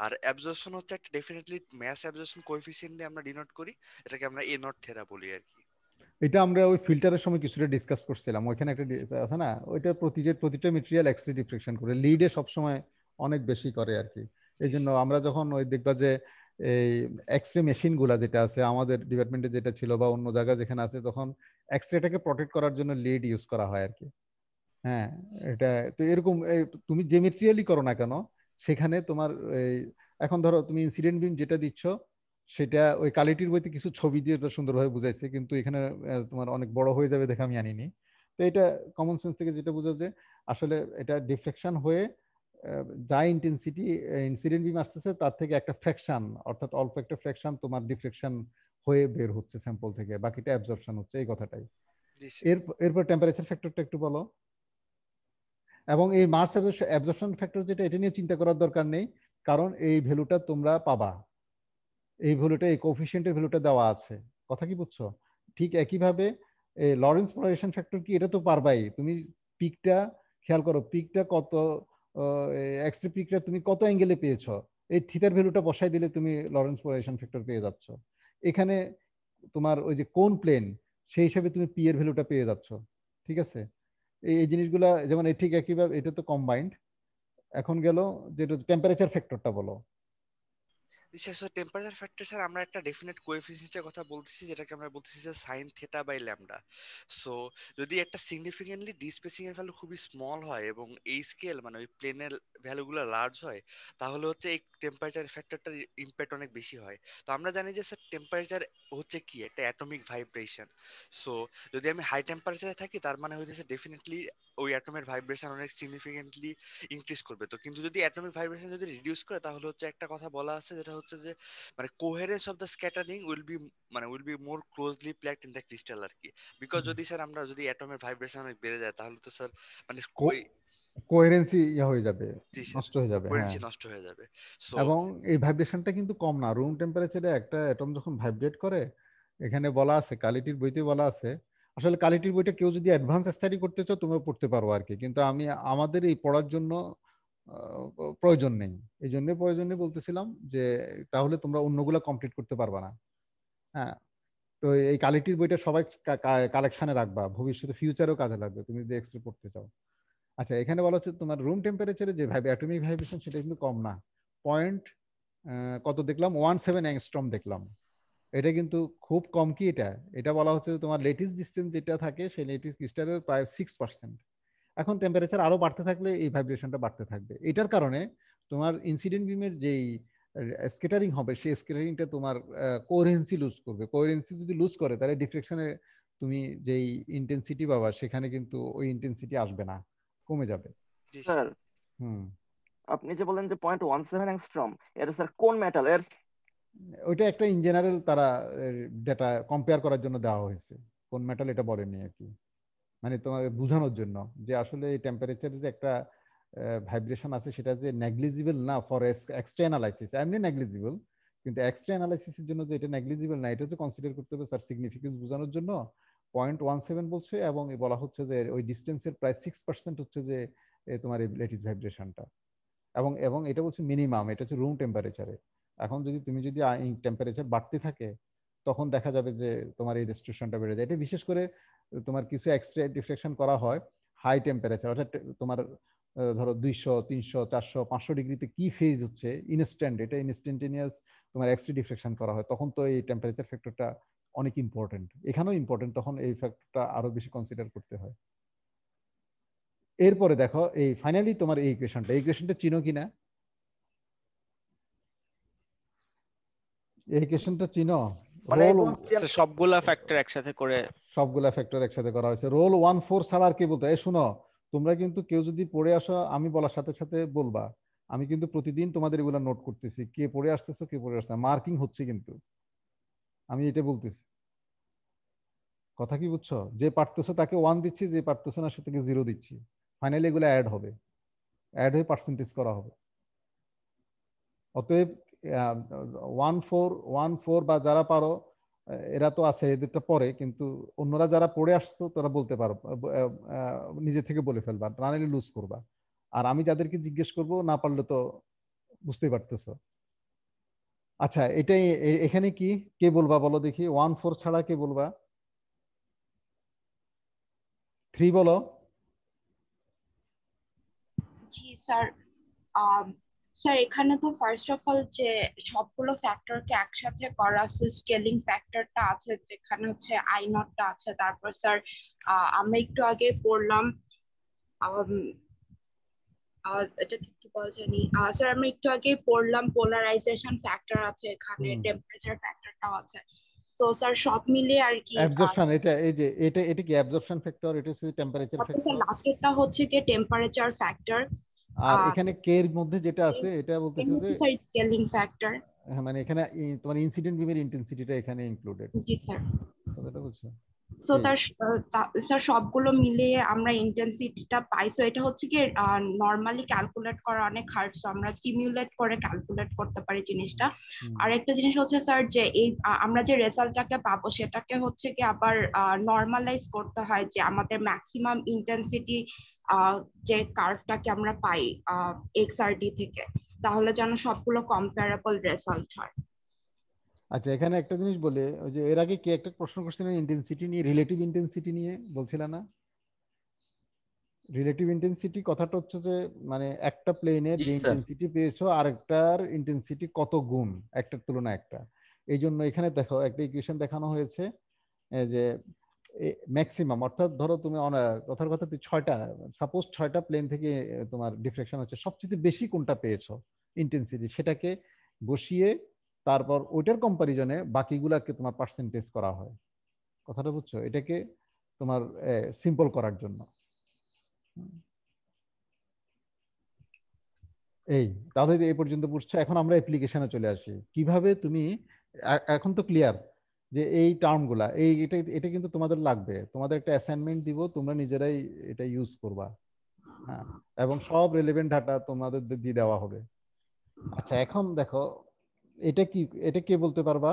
আর অ্যাবজর্পশন হচ্ছে একটা ডেফিনেটলি ম্যাস অ্যাবজর্পশন কোএফিসিয়েন্ট দিয়ে আমরা ডিনোট করি, এটাকে আমরা এ নট থেরা বলি আর কি। এটা আমরা ওই ফিল্টারের সময় কিছুটা ডিসকাস করছিলাম, ওইখানে একটা আছে না, ওইটা প্রতিটা ম্যাটেরিয়াল এক্স-রে ডিফ্রাকশন করে, লিডে সবসময় অনেক বেশি করে আর কি। এই জন্য আমরা যখন ওই দেখবা যে এই এক্স-রে মেশিন গুলা যেটা আছে আমাদের ডিপার্টমেন্টে যেটা ছিল বা অন্য জায়গায় যেখানে আছে, তখন এক্স-রেটাকে প্রোটেক্ট করার জন্য লিড ইউজ করা হয় আর কি। হ্যাঁ, এটা তো এরকম তুমি যে ম্যাটেরিয়ালই করো না কেন, সেখানে তোমার এখন ধরো তুমি ইনসিডেন্ট বিম যেটা দিচ্ছ, সেটা ওই কালিটির বইতে কিছু ছবি দিয়ে সুন্দরভাবে বুঝাইছে, কিন্তু এখানে তোমার অনেক বড় হয়ে যাবে দেখে আমি আনিনি। তো এটা কমন সেন্স থেকে যেটা বোঝা যে আসলে এটা ডিফ্লেকশন হয়ে যা ইন্টেন্সিটি ইনসিডেন্ট বিম আসতেছে তার থেকে একটা ফ্র্যাকশন, অর্থাৎ অল্প একটা ফ্র্যাকশন তোমার ডিফ্লেকশন হয়ে বের হচ্ছে স্যাম্পল থেকে, বাকিটা অ্যাবজর্পশন হচ্ছে, এই কথাটাই। এরপর টেম্পারেচার ফ্যাক্টরটা একটু বলো। এবং এই মাস অ্যাবজর্পশন ফ্যাক্টর যেটা, এটা নিয়ে চিন্তা করার দরকার নেই, কারণ এই ভ্যালুটা তোমরা পাবা, এই ভ্যালুটা, এই কোএফিসিয়েন্টের ভ্যালুটা দেওয়া আছে। কথা কি বুঝছো? ঠিক একইভাবে লরেন্স পোলারাইজেশন ফ্যাক্টর কি, এটা তো পারবাই। তুমি পিকটা খেয়াল করো, পিকটা কত, এক্স রে পিকটা তুমি কত অ্যাঙ্গেলে পেয়েছো, এই থিটার ভ্যালুটা বসাই দিলে তুমি লরেন্স পোলারাইজেশন ফ্যাক্টর পেয়ে যাচ্ছ। এখানে তোমার ওই যে কোন প্লেন, সেই হিসাবে তুমি পি এর ভ্যালুটা পেয়ে যাচ্ছ। ঠিক আছে, এই জিনিসগুলা যেমন ঠিক একইভাবে এটা তো কম্বাইন্ড। এখন গেল যেটা টেম্পারেচার ফ্যাক্টরটা বলো। টেম্পারেচার ফ্যাক্টর স্যার আমরা একটা ডেফিনেট কোএফিসিয়েন্টের কথা বলতেছি, যেটাকে আমরা বলতেছি যে sine theta by lambda. So যদি একটা সিগনিফিকেন্টলি ডিসপ্লেসিং এর ভ্যালু খুবই স্মল হয় এবং এই স্কেল মানে ওই প্লেনের ভ্যালুগুলো লার্জ হয়, তাহলে হচ্ছে এই টেম্পারেচার ফ্যাক্টরটার ইম্প্যাক্ট অনেক বেশি হয়। তো আমরা জানি যে স্যার টেম্পারেচার হচ্ছে কি একটা অ্যাটমিক ভাইব্রেশন। সো যদি আমি হাই টেম্পারেচারে থাকি, তার মানে হইতেছে ডেফিনেটলি ওই অ্যাটমের ভাইব্রেশন অনেক সিগনিফিকেন্টলি ইনক্রিজ করবে। তো কিন্তু যদি অ্যাটমিক ভাইব্রেশন যদি রিডিউস করে, তাহলে হচ্ছে একটা কথা বলা আছে, যেটা হচ্ছে যে মানে coherence of the scattering will be more closely packed in the crystal আর কি। বিকজ যদি স্যার আমরা যদি অ্যাটমের ভাইব্রেশন অনেক বেড়ে যায়, তাহলে তো স্যার মানে কোহেরেন্সি হয়ে যাবে, জি স্যার, নষ্ট হয়ে যাবে। হ্যাঁ, কোহেরেন্সি নষ্ট হয়ে যাবে। সো এবং এই ভাইব্রেশনটা কিন্তু কম না। রুম টেম্পারেচারে একটা অ্যাটম যখন ভাইব্রেট করে, এখানে বলা আছে, কালিটির বইতে বলা আছে, আসলে কালিটির বইটা কেউ যদি অ্যাডভান্স স্টাডি করতে চাও তোমরা পড়তে পারো আর কি, কিন্তু আমি আমাদের এই পড়ার জন্য প্রয়োজন নেই, এই জন্য প্রয়োজন নেই বলতেছিলাম যে তাহলে তোমরা অন্যগুলো কমপ্লিট করতে পারবা না। হ্যাঁ, তো এই কালিটির বইটা সবাই কালেকশনে রাখবা, ভবিষ্যতে ফিউচারেও কাজে লাগবে তুমি যদি এক্সরে পড়তে চাও। আচ্ছা, এখানে বলা হচ্ছে তোমার রুম টেম্পারেচারে যে অ্যাটমিক ভাইব্রেশন, সেটা কিন্তু কম না। পয়েন্ট কত দেখলাম, 17 অ্যাংস্ট্রম দেখলাম। এটা কিন্তু খুব কম। কি এটা, এটা বলা হচ্ছে তোমার লেটিস ডিসটেন্স যেটা থাকে, সেই লেটিস ক্রিস্টালের প্রায় 6%। এখন টেম্পারেচার আরো বাড়তে থাকলে এই ভাইব্রেশনটা বাড়তে থাকবে। এটার কারণে তোমার ইনসিডেন্ট বিমের যেই স্ক্যাটারিং হবে, সেই স্ক্যাটারিংটা তোমার কোহেরেন্সি লুজ করবে। কোহেরেন্সি যদি লুজ করে, তাহলে ডিফ্লেকশনে তুমি যেই ইন্টেন্সিটি পাবা, সেখানে কিন্তু ওই ইন্টেন্সিটি আসবে না, কমে যাবে। স্যার আপনি যে বলেন যে 0.17 অ্যাংস্ট্রম, এটা স্যার কোন মেটাল এর? ওইটা একটা ইন জেনারেল তারা ডেটা কম্পেয়ার করার জন্য দেওয়া হয়েছে, কোন মেটাল এটা বলেনি আর কি, মানে তোমাকে বোঝানোর জন্য যে আসলে এই টেম্পারেচার যে একটা ভাইব্রেশন আছে, সেটা যে নেগলিজিবল না ফর এক্সট্রা অ্যানালাইসিস। এমনি নেগলিজিবল, কিন্তু এক্সট্রা অ্যানালাইসিসের জন্য যে এটা নেগলিজিবল না, এটা হচ্ছে কনসিডার করতে হবে স্যার সিগনিফিকেন্স বোঝানোর জন্য 0.17 বলছে, এবং বলা হচ্ছে যে ওই ডিস্টেন্সের প্রায় 6% হচ্ছে যে তোমার এই লেটিস ভাইব্রেশনটা, এবং এবং এটা বলছে মিনিমাম, এটা হচ্ছে রুম টেম্পারেচারে। এখন যদি টেম্পারেচার বাড়তে থাকে, তখন দেখা যাবে যে তোমার এই ডিস্ট্রিবিউশনটা বেড়ে যায়। এটা বিশেষ করে তোমার কিছু এক্সরে ডিফ্লেকশন করা হয় হাই টেম্পারেচার, অর্থাৎ তোমার ধরো 200, 300, 400, 500 ডিগ্রিতে কি ফেজ হচ্ছে ইনস্ট্যান্ট, এটা ইনস্ট্যান্টেনিয়াস তোমার এক্সরে ডিফ্লেকশন করা হয়, তখন তো এই টেম্পারেচার ফ্যাক্টরটা অনেক ইম্পর্টেন্ট, এখানেও ইম্পর্টেন্ট, তখন এই ফ্যাক্টরটা আরো বেশি কনসিডার করতে হয়। এরপরে দেখো এই ফাইনালি তোমার এই ইকুয়েশনটা চিনো কিনা, এই ইকুয়েশনটা চিনো? রোল সবগুলা ফ্যাক্টর একসাথে করে, সবগুলা ফ্যাক্টর একসাথে করা হয়েছে। রোল 14 ছাড়া আর কি বলতে, এই শুনো, তোমরা কিন্তু কেউ যদি পড়ে আসো, আমি বলার সাথে সাথে বলবা, আমি কিন্তু প্রতিদিন তোমাদের এগুলা নোট করতেছি, কে পড়ে আসতেছো কে পড়ে আসছে, মার্কিং হচ্ছে, কিন্তু আমি এটা বলতেছি, কথা কি বুঝছো? যে পারতেছো তাকে 1 দিচ্ছি, যে পারতেছো না সে তাকে 0 দিচ্ছি। ফাইনালি এগুলো অ্যাড হবে, অ্যাড হয়ে পার্সেন্টেজ করা হবে। অতএব 14 বা যারা পারো, এরা তো আছে, এদেরটা পরে, কিন্তু অন্যরা যারা পড়ে আসছো তারা বলতে পারো, নিজে থেকে বলে ফেলবা, না নিলে লুজ করবা। আর আমি যাদেরকে জিজ্ঞেস করব, না পারলে তো বুঝতেই পারতেছো। আচ্ছা, এটাই এখানে কি কে বলবা বলো দেখি, 14 ছাড়া কে বলবা? 3 বলো। জি স্যার, স্যার এখানে তো ফার্স্ট অফ অল যে সবগুলো ফ্যাক্টরকে একসাথে করা আছে, স্কেলিং ফ্যাক্টরটা আছে যেখানে হচ্ছে আই নটটা আছে। তারপর স্যার আমরা একটু আগে পড়লাম, এটা কি বলা জানি স্যার, আমরা একটু আগে পড়লাম পোলারাইজেশন ফ্যাক্টর আছে এখানে, টেম্পারেচার ফ্যাক্টরটাও আছে। তো স্যার সব মিলিয়ে আর কি অ্যাবজর্পশন, এটা এই যে এটা কি অ্যাবজর্পশন ফ্যাক্টর, এটা হচ্ছে টেম্পারেচার ফ্যাক্টর। স্যার লাস্টেরটা হচ্ছে কি টেম্পারেচার ফ্যাক্টর, আর এখানে কে এর মধ্যে যেটা আছে এটা বলতেছে যে স্যার স্কেলিং ফ্যাক্টর। মানে এখানে তোমার ইনসিডেন্ট বিমের ইন্টেন্সিটিটা এখানে ইনক্লুডেড। জি স্যার, কথাটা বুঝছো? সো স্যার সবগুলো মিলিয়ে আমরা ইন্টেন্সিটিটা পাই। সো এটা হচ্ছে কি নর্মালি ক্যালকুলেট করা অনেক হার্ড, সো আমরা সিমুলেট করে ক্যালকুলেট করতে পারি জিনিসটা। আর একটা জিনিস হচ্ছে স্যার যে এই আমরা যে রেজাল্টটাকে পাবো সেটাকে হচ্ছে কি আবার নর্মালাইজ করতে হয়, যে আমাদের ম্যাক্সিমাম ইন্টেন্সিটি যে কার্ভটাকে আমরা পাই এক্সআরডি থেকে, তাহলে যেন সবগুলো কম্পারেবল রেজাল্ট হয়। আচ্ছা, এখানে একটা জিনিস বলে, ওই যে এর আগে কে একটা প্রশ্ন করছিলেন ইন্টেন্সিটি নিয়ে, রিলেটিভ ইন্টেন্সিটি নিয়ে বলছিল না? রিলেটিভ ইন্টেন্সিটি কথাটা হচ্ছে যে মানে একটা প্লেনের যে ইন্টেন্সিটি পেয়েছো আরেকটার ইন্টেন্সিটি কত গুণ একটার তুলনায় একটা। এই জন্য এখানে দেখো একটা ইকুয়েশন দেখানো হয়েছে যে ম্যাক্সিমাম, অর্থাৎ ধরো তুমি কথার কথা ছয়টা, সাপোজ 6টা প্লেন থেকে তোমার ডিফ্লেকশন হচ্ছে, সবচেয়ে বেশি কোনটা পেয়েছো ইন্টেন্সিটি, সেটাকে বসিয়ে তারপর ওইটার কম্পারিজনে বাকিগুলাকে তোমার পার্সেন্টেজ করা হয়। কথাটা বুঝছো? এটাকে তোমার সিম্পল করার জন্য। এই তাহলে এই পর্যন্ত বুঝছো। এখন আমরা অ্যাপ্লিকেশনে চলে আসি। কিভাবে তুমি এখন তো ক্লিয়ার যে এই টার্মগুলা এটা কিন্তু তোমাদের লাগবে, তোমাদের একটা অ্যাসাইনমেন্ট দিব, তোমরা নিজেরাই এটা ইউজ করবা। হ্যাঁ, এবং সব রিলেভেন্ট ডাটা তোমাদের দিয়ে দেওয়া হবে। আচ্ছা, এখন দেখো এটা কে বলতে পারবা?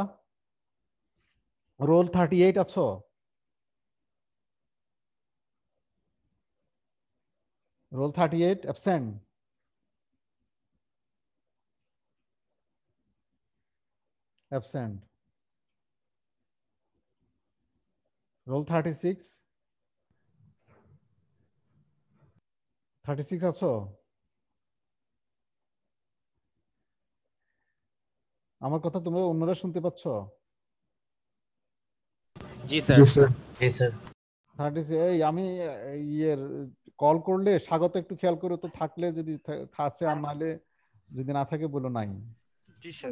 রোল 38 আছো? Role 38 absent? অ্যাবসেন্ট। রোল 36? 36 আছো? আমার কথা তোমরা অন্যরা শুনতে পাচ্ছ? জি স্যার। জি স্যার। 36 এই আমি ইয়ের কল করলে স্বাগত একটু খেয়াল করে তো, থাকলে যদি আছে, আর নাহলে যদি না থাকে বলো নাই। জি স্যার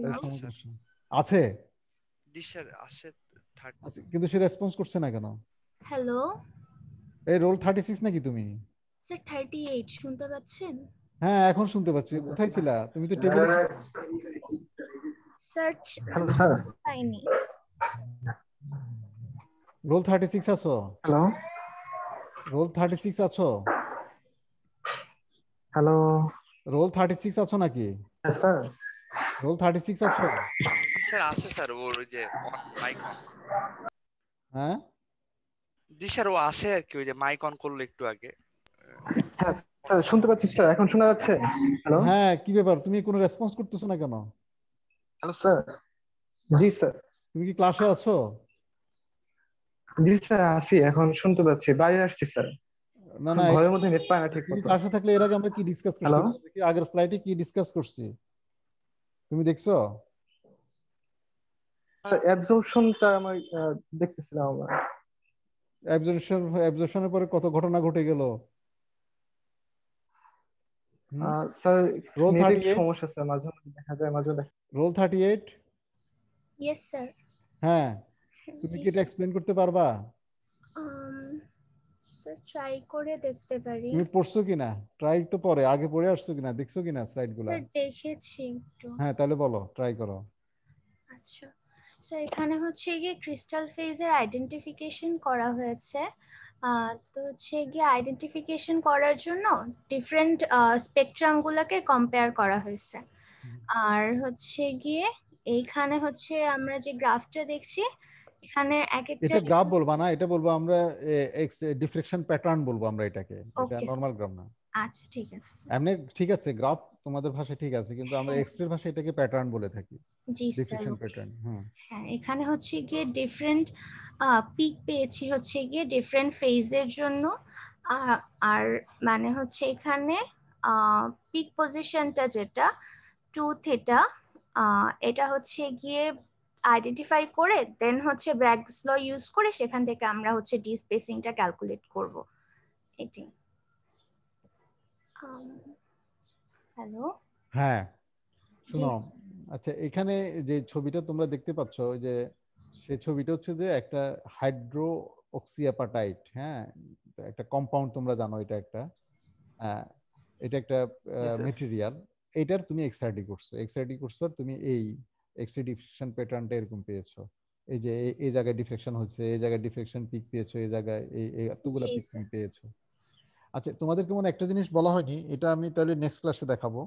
আছে। জি স্যার আছে, কিন্তু সে রেসপন্স করছে না কেন? হ্যালো, এই রোল 36 নাকি তুমি? স্যার 38 শুনতে পাচ্ছেন? হ্যাঁ, এখন শুনতে পাচ্ছি। কোথায় ছিলা তুমি? তো টেবিলে। Search hello sir. পাইনি। রোল 36 আছো? হ্যালো, রোল 36 আছো? হ্যালো, রোল 36 আছো নাকি? হ্যাঁ স্যার। রোল 36 আছো? স্যার আছে স্যার, ওর ওই যে মাইক অন। হ্যাঁ জি স্যার, ও আছে আর কি, ওই যে মাইক অন করলো একটু আগে। হ্যাঁ স্যার, শুনতে পাচ্ছি স্যার, এখন শোনা যাচ্ছে? হ্যালো। হ্যাঁ, কি ব্যাপার, তুমি কোনো রেসপন্স করতেছো না কেন? Hello sir. জি স্যার। তুমি কি ক্লাসে আছো? জি স্যার আছি, এখন শুনতে পাচ্ছি, বাইরে আসছি স্যার। না না, ঘরের মধ্যে নেট পায় না ঠিক তুমি মতো। ক্লাসে থাকলে এর আগে আমরা কি ডিসকাস করছি? হ্যালো, দেখি আগের স্লাইডে কি ডিসকাস করছি, তুমি দেখছো? অ্যাবজর্পশনটা আমার দেখতেছিলাম আমরা। অ্যাবজর্পশনের পরে কত ঘটনা ঘটে গেল। স্যার রোল নেটের 38, সমস্যা স্যার, মাঝে মাঝে দেখা যায়, মাঝে মাঝে। রোল 38। Yes sir. হ্যাঁ, তুমি কি এটা এক্সপ্লেইন করতে পারবা? স্যার ট্রাই করে দেখতে পারি। তুমি পড়ছো কিনা? ট্রাই তো পরে, আগে পড়ে আসছো কিনা, দেখছো কিনা স্লাইডগুলো? স্যার দেখেছি একটু। হ্যাঁ, তাহলে বলো, ট্রাই করো। আচ্ছা স্যার, এখানে হচ্ছে গিয়ে ক্রিস্টাল ফেজের আইডেন্টিফিকেশন করা হয়েছে। তো হচ্ছে গিয়ে আইডেন্টিফিকেশন করার জন্য ডিফারেন্ট স্পেকট্রামগুলোকে কম্পেয়ার করা হয়েছে। আর হচ্ছে গিয়ে এইখানে হচ্ছে আমরা যে গ্রাফটা দেখছি, এখানে এক একটা, এটা গ্রাফ বলবা না, এটা বলবো আমরা এক্স ডিফ্লেকশন প্যাটার্ন বলবো আমরা এটাকে, এটা নরমাল গ্রাফ না। আচ্ছা ঠিক আছে। এমনি ঠিক আছে, গ্রাফ তোমাদের ভাষায় ঠিক আছে, কিন্তু আমরা এক্স এর ভাষায় এটাকে প্যাটার্ন বলে থাকি। জি স্যার। Deflection pattern. হ্যাঁ, এখানে হচ্ছে গিয়ে ডিফারেন্ট পিক পেয়েছি হচ্ছে গিয়ে ডিফারেন্ট ফেজের জন্য। আর মানে হচ্ছে এখানে পিক পজিশনটা যেটা 2 থিটা, এটা হচ্ছে গিয়ে আইডেন্টিফাই করে দেন হচ্ছে ব্র্যাগস ল ইউজ করে সেখান থেকে আমরা হচ্ছে ডি স্পেসিংটা ক্যালকুলেট করব। এটি। হ্যালো। হ্যাঁ শুনো, আচ্ছা এখানে যে ছবিটা তোমরা দেখতে পাচ্ছ, ওই যে সেই ছবিটা হচ্ছে যে একটা হাইড্রো অক্সিঅ্যাপাটাইট, হ্যাঁ একটা কম্পাউন্ড, তোমরা জানো এটা একটা মেটেরিয়াল। এটার তুমি এক্সআরডি করছো, তুমি এই এক্সিডিফিকেশন প্যাটার্নটা এরকম পেয়েছো। এই যে এই জায়গায় ডিফ্লেকশন হচ্ছে, এই জায়গায় ডিফ্লেকশন পিক পেয়েছো, এই জায়গায় এই এতগুলা জি পিক স্যার। তুমি পেয়েছো। আচ্ছা, তোমাদেরকে মনে একটা জিনিস বলা হয়নি, এটা আমি তাহলে নেক্সট ক্লাসে দেখাবো,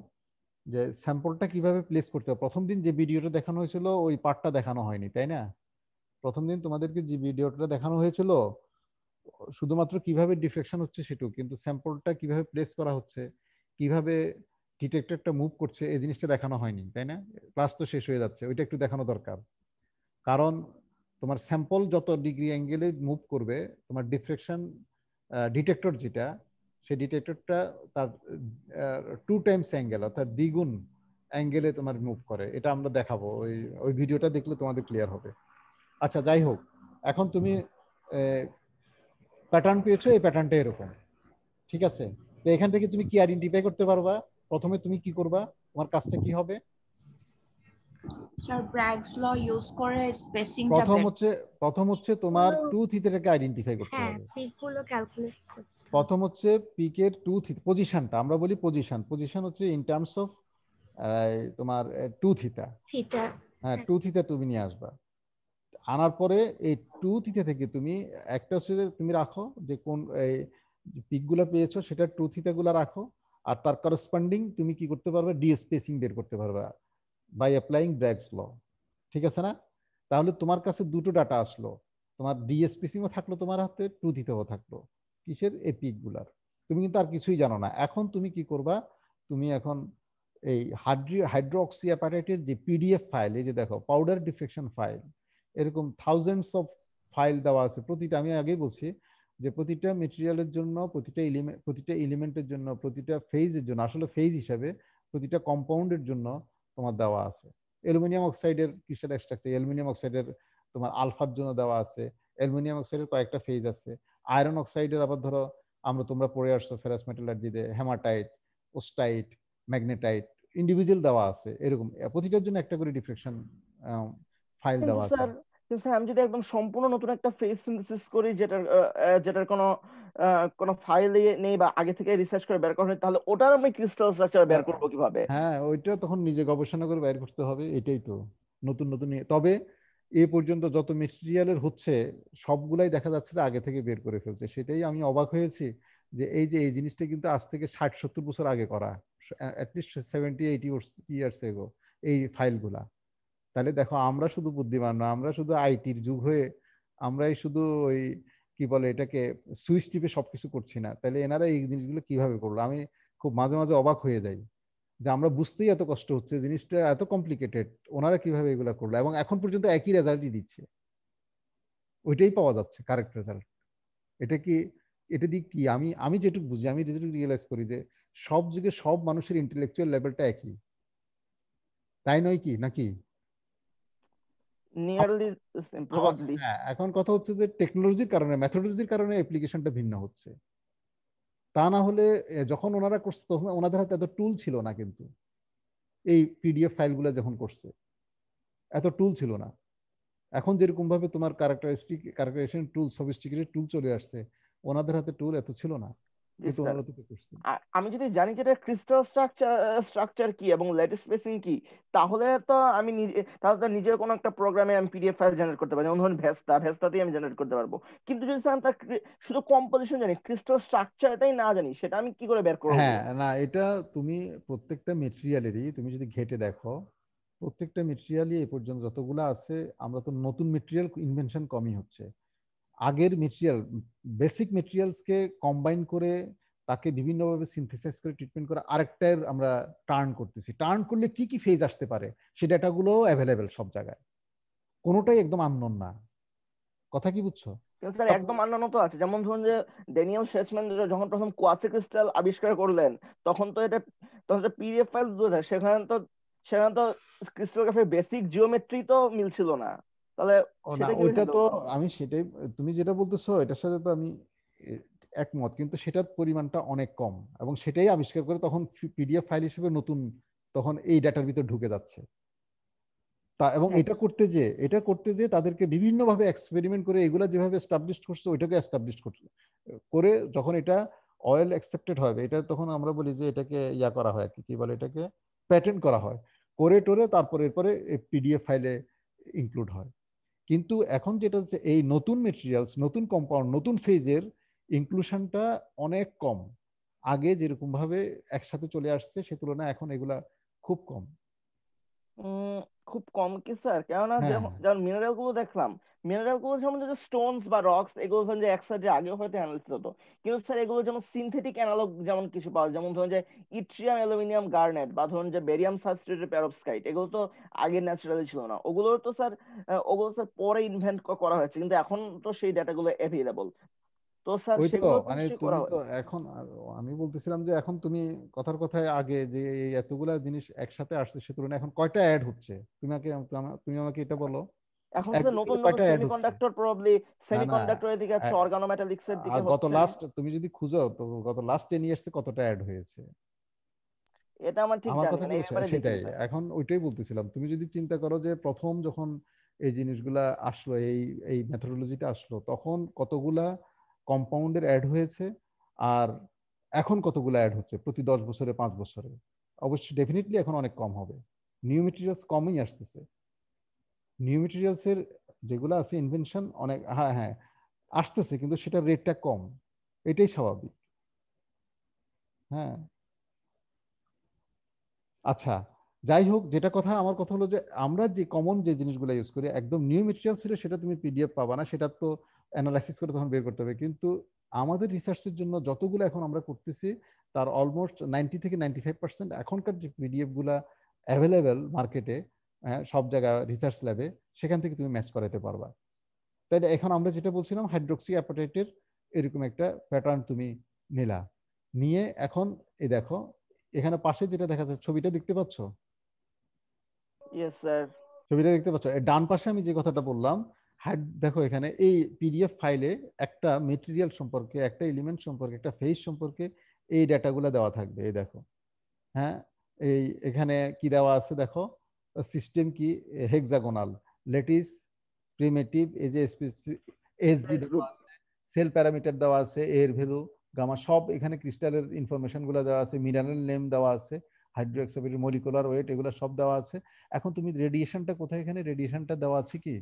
যে স্যাম্পলটা কিভাবে প্লেস করতে হবে। প্রথম দিন যে ভিডিওটা দেখানো হয়েছিল ওই পার্টটা দেখানো হয়নি, তাই না? প্রথম দিন তোমাদেরকে যে ভিডিওটা দেখানো হয়েছিল শুধুমাত্র কিভাবে ডিফ্লেকশন হচ্ছে সেটুকু, কিন্তু স্যাম্পলটা কিভাবে প্লেস করা হচ্ছে, কিভাবে ডিটেক্টরটা মুভ করছে, এই জিনিসটা দেখানো হয়নি, তাই না? ক্লাস তো শেষ হয়ে যাচ্ছে, ওইটা একটু দেখানো দরকার। কারণ তোমার স্যাম্পল যত ডিগ্রি অ্যাঙ্গেলে মুভ করবে, তোমার ডিফ্লেকশন ডিটেক্টর যেটা, সেই ডিটেক্টরটা তার 2 টাইমস অ্যাঙ্গেল অর্থাৎ দ্বিগুণ অ্যাঙ্গেলে তোমার মুভ করে। এটা আমরা দেখাবো, ওই ভিডিওটা দেখলে তোমাদের ক্লিয়ার হবে। আচ্ছা, যাই হোক, এখন তুমি প্যাটার্ন পেয়েছো, এই প্যাটার্নটা এরকম, ঠিক আছে? তো এখান থেকে তুমি কি আইডেন্টিফাই করতে পারবা? প্রথমে তুমি কি করবা, তোমার কাজটা কি হবে? স্যার ব্র্যাগস ল ইউজ করে স্পেসিংটা প্রথম হচ্ছে তোমার টু থিটাটাকে আইডেন্টিফাই করতে হ্যাঁ, হবে। পিকগুলো ক্যালকুলেট করতে হবে। প্রথম হচ্ছে পিকের টু থিটা পজিশনটা, আমরা বলি পজিশন হচ্ছে ইন টার্মস অফ তোমার টু থিটা। হ্যাঁ, টু থিটা তুমি নিয়ে আসবা। আনার পরে এই টু থিটা থেকে তুমি একটা হচ্ছে যে তুমি রাখো যে কোন পিকগুলো পেয়েছো সেটা টু থিটা গুলা রাখো, আর তার করসপন্ডিং তুমি কি করতে পারবে, ডি স্পেসিং বের করতে পারবে বাই অ্যাপ্লাইং ব্র্যাগস ল। ঠিক আছে না? তাহলে তোমার কাছে দুটো ডাটা আসলো, তোমার ডি স্পেসিংও থাকলো তোমার হাতে, টু থিটাও থাকলো। কিসের? এই পিক গুলার। তুমি কিন্তু আর কিছুই জানো না। এখন তুমি কি করবা, তুমি এখন এই হাইড্রোক্সি অ্যাপারেটের যে পিডিএফ ফাইল, এই যে দেখো পাউডার ডিফ্লেকশন ফাইল, এরকম থাউজেন্ডস অফ ফাইল দেওয়া আছে। প্রতিটা, আমি আগেই বলছি যে প্রতিটা মেটেরিয়ালের জন্য, প্রতিটা এলিমেন্টের জন্য, প্রতিটা ফেজের জন্য, আসলে ফেজ হিসাবে প্রতিটা কম্পাউন্ডের জন্য তোমার দেওয়া আছে। অ্যালুমিনিয়াম অক্সাইডের কিসের স্ট্রাকচার, অ্যালুমিনিয়াম অক্সাইডের তোমার আলফার জন্য দেওয়া আছে, অ্যালুমিনিয়াম অক্সাইডের কয়েকটা ফেজ আছে। আয়রন অক্সাইডের আবার ধরো তোমরা পড়ে আসছো ফেরাস মেটালার্জিতে, হেমাটাইট, ওস্টাইট, ম্যাগনেটাইট, ইন্ডিভিজুয়াল দেওয়া আছে। এরকম প্রতিটার জন্য একটা করে ডিফ্লেকশন ফাইল দেওয়া আছে। স্যার আমি যদি একদম সম্পূর্ণ নতুন একটা ফেজ সিনথেসিস করি, যেটার কোনো ফাইল নেই বা আগে থেকে রিসার্চ করে বের করা হয়, তাহলে ওটার আমি ক্রিস্টাল স্ট্রাকচার বের করব কিভাবে? হ্যাঁ, ওইটা তখন নিজে গবেষণা করে বের করতে হবে। এটাই তো নতুন নতুন। তবে এ পর্যন্ত যত মেটেরিয়ালের হচ্ছে সবগুলাই দেখা যাচ্ছে যে আগে থেকে বের করে ফেলছে। সেটাই আমি অবাক হয়েছি যে এই জিনিসটা কিন্তু আজ থেকে 60-70 বছর আগে করা, অ্যাটলিস্ট 70-80 ইয়ার্স এগো এই ফাইলগুলা। তাহলে দেখো, আমরা শুধু বুদ্ধিমান না, আমরা শুধু আইটির যুগ হয়ে আমরাই শুধু ওই কি বলে এটাকে সুইচ টিপে সবকিছু করছি না। তাহলে এনারা এই জিনিসগুলো কিভাবে করলো? আমি খুব মাঝে মাঝে অবাক হয়ে যাই যে আমরা বুঝতেই এত কষ্ট হচ্ছে, জিনিসটা এত কমপ্লিকেটেড, ওনারা কিভাবে এগুলো করলো এবং এখন পর্যন্ত একই রেজাল্টই দিচ্ছে, ওইটাই পাওয়া যাচ্ছে কারেক্ট রেজাল্ট। এটা দিক কি আমি যেটুকু বুঝি, আমি যেটুকু রিয়েলাইজ করি যে সব যুগে সব মানুষের ইন্টেলেকচুয়াল লেভেলটা একই, তাই নয় কি? নাকি নিয়ারলি প্রবাবলি। হ্যাঁ, এখন কথা হচ্ছে যে টেকনোলজির কারণে, মেথোডোলজির কারণে অ্যাপ্লিকেশনটা ভিন্ন হচ্ছে। তা না হলে যখন ওনারা করছে তখন ওনাদের হাতে এত টুল ছিল না, কিন্তু এই পিডিএফ ফাইলগুলো যখন করছে এত টুল ছিল না। এখন যেরকম ভাবে তোমার ক্যারেক্টারাইজেশন টুল, সফিস্টিকেটেড টুল চলে আসছে, ওনাদের হাতে টুল এত ছিল না, কিন্তু ওনারা তো করছে। আমি যদি জানি যে এটা ক্রিস্টাল স্ট্রাকচার কি এবং ল্যাটিস স্পেসিং কি, তাহলে তো আমি নিজের কোনো একটা প্রোগ্রামে আমি পিডিএফ ফাইল জেনারেট করতে পারি, যেমন ধরুন ভেস্তাতেই আমি জেনারেট করতে পারবো। কিন্তু যদি আমি তার শুধু কম্পোজিশন জানি, ক্রিস্টাল স্ট্রাকচারটাই না জানি, সেটা আমি কি করে বের করবো? হ্যাঁ, না, এটা তুমি প্রত্যেকটা মেটেরিয়ালেরই তুমি যদি ঘেটে দেখো, প্রত্যেকটা মেটেরিয়ালই এই পর্যন্ত যতগুলো আছে, আমরা তো নতুন মেটেরিয়াল ইনভেনশন কমই হচ্ছে। আগের মেটেরিয়াল, বেসিক মেটেরিয়ালসকে কম্বাইন করে তাকে বিভিন্নভাবে সিনথেসাইজ করে ট্রিটমেন্ট করে আরেকটার আমরা টার্ন করতেছি। টার্ন করলে কি কি ফেজ আসতে পারে সে ডাটাগুলো অ্যাভেলেবেল সব জায়গায়, কোনোটাই একদম আননোন না। কথা কি বুঝছো? স্যার একদম আননোন তো আছে, যেমন ধরুন যে ড্যানিয়েল শেচম্যান যখন প্রথম কোয়ার্টজ ক্রিস্টাল আবিষ্কার করলেন, তখন তো এটা পিডিএফ ফাইল দূরে থাকে, সেখানে তো ক্রিস্টালগ্রাফির বেসিক জিওমেট্রি তো মিলছিল না। তাহলে ওইটা তো আমি সেটাই, তুমি যেটা বলতেছো এটার সাথে তো আমি একমত, কিন্তু সেটার পরিমাণটা অনেক কম এবং সেটাই আবিষ্কার করে তখন পিডিএফ ফাইল হিসেবে নতুন তখন এই ডাটার ভিতর ঢুকে যাচ্ছে। তা এবং এটা করতে যে তাদেরকে বিভিন্নভাবে এক্সপেরিমেন্ট করে এগুলা যেভাবে এস্টাবলিশ করছে ওইটাকে এস্টাবলিশ করে যখন এটা অয়েল অ্যাকসেপ্টেড হবে, এটা তখন আমরা বলি যে এটাকে ইয়া করা হয়, কি বলে এটাকে, প্যাটেন্ট করা হয়, করে টোরে তারপরে এরপরে পিডিএফ ফাইলে ইনক্লুড হয়। কিন্তু এখন যেটা হচ্ছে এই নতুন মেটেরিয়ালস, নতুন কম্পাউন্ড, নতুন ফেজের ইনক্লুশনটা অনেক কম। আগে যেরকম ভাবে একসাথে চলে আসছে সে তুলনায় এখন এগুলা খুব কম। খুব কম কি স্যার? কেননা হ্যাঁ যেমন মিনারেল গুলো দেখলাম, মিনারেল গুলো যেমন যে স্টোনস বা রক্স, এগুলো ধরুন যে একসাথে আগে হয়তো অ্যানালিসিস হতো, কিন্তু স্যার এগুলো যেমন সিনথেটিক অ্যানালগ যেমন কিছু পাওয়া যায়, যেমন ধরুন যে ইট্রিয়াম অ্যালুমিনিয়াম গার্নেট বা ধরুন যে বেরিয়াম সাবস্ট্রেটেড পেরোক্সাইড, এগুলো তো আগে ন্যাচারালি ছিল না। ওগুলো স্যার পরে ইনভেন্ট করা হয়েছে, কিন্তু এখন তো সেই ডাটাগুলো অ্যাভেলেবল। তো স্যার ওই তো সেগুলো তো মানে নিশ্চয়ই করা তুমি হয়। তো এখন আমি বলতেছিলাম যে এখন তুমি কথার কথায় আগে যে এই এতগুলা জিনিস একসাথে আসছে সে তুলনায় এখন কয়টা অ্যাড হচ্ছে? তুমি আমাকে এটা বলো, এখন এক স্যার দুই নতুন থেকে নতুন কয়টা অ্যাড হচ্ছে? সেমিকন্ডাক্টর, প্রবাবলি না না, সেমিকন্ডাক্টরের দিকে হচ্ছে, অর্গানোমেটালিক্স এর দিকে গত হচ্ছে। লাস্ট তুমি যদি খুঁজো তো গত লাস্ট 10 ইয়ার্সে কতটা অ্যাড হয়েছে? এটা আমার ঠিক আমার জানি কথা না, কি এই বলছো, ব্যাপারে দেখিনি সেটাই স্যার। এখন ওইটাই বলতেছিলাম। তুমি যদি চিন্তা করো যে প্রথম যখন এই জিনিসগুলা আসলো, এই মেথোডোলজিটা আসলো, তখন কতগুলা কম্পাউন্ডের অ্যাড হয়েছে আর এখন কতগুলা অ্যাড হচ্ছে প্রতি 10 বছরে 5 বছরে? অবশ্যই ডেফিনেটলি এখন অনেক কম হবে। নিউ মেটেরিয়ালস কমই আসতেছে। নিউ মেটেরিয়ালস এর যেগুলো আছে ইনভেনশন অনেক, হ্যাঁ হ্যাঁ আসতেছে, কিন্তু সেটা রেটটা কম, এটাই স্বাভাবিক। হ্যাঁ আচ্ছা, যাই হোক, আমার কথা হলো যে আমরা যে কমন যে জিনিসগুলো ইউজ করি একদম নিউ মেটেরিয়াল ছিল, সেটা তুমি পিডিএফ পাবা না, সেটা তো অ্যানালাইসিস করে তখন বের করতে হবে। কিন্তু আমাদের রিসার্চের জন্য যতগুলো এখন আমরা করতেছি তার অলমোস্ট 90 থেকে 95% এখনকার যে পিডিএফ গুলা অ্যাভেলেবেল মার্কেটে, সব জায়গায় রিসার্চ ল্যাবে, সেখান থেকে তুমি ম্যাচ করাতে পারবা। তাই এখন আমরা যেটা বলছিলাম হাইড্রোক্সি অ্যাপাটাইটের এরকম একটা প্যাটার্ন তুমি নিলা, নিয়ে এখন এই দেখো এখানে পাশে যেটা দেখা যাচ্ছে, ছবিটা দেখতে পাচ্ছ? Yes sir. ছবিটা দেখতে পাচ্ছ? ডান পাশে আমি যে কথাটা বললাম, দেখো এখানে এই পিডিএফ ফাইলে একটা মেটেরিয়াল সম্পর্কে, একটা এলিমেন্ট সম্পর্কে, একটা ফেজ সম্পর্কে এই ডাটাগুলো দেওয়া থাকবে। এই দেখো, হ্যাঁ এই এখানে কি দেওয়া আছে দেখো, সিস্টেম কি হেক্সাগোনাল, ল্যাটিস, প্রিমিটিভ, এই যে এসজি দেওয়া আছে, সেল প্যারামিটার দেওয়া আছে, এর ভ্যালু, গামা, সব এখানে ক্রিস্টালের ইনফরমেশন গুলো দেওয়া আছে, মিনারেল নেম দেওয়া আছে, হাইড্রোক্সাইডের মলিকুলার ওয়েট, এগুলো সব দেওয়া আছে। এখন তুমি রেডিয়েশনটা কোথায়, এখানে রেডিয়েশনটা দেওয়া আছে কি?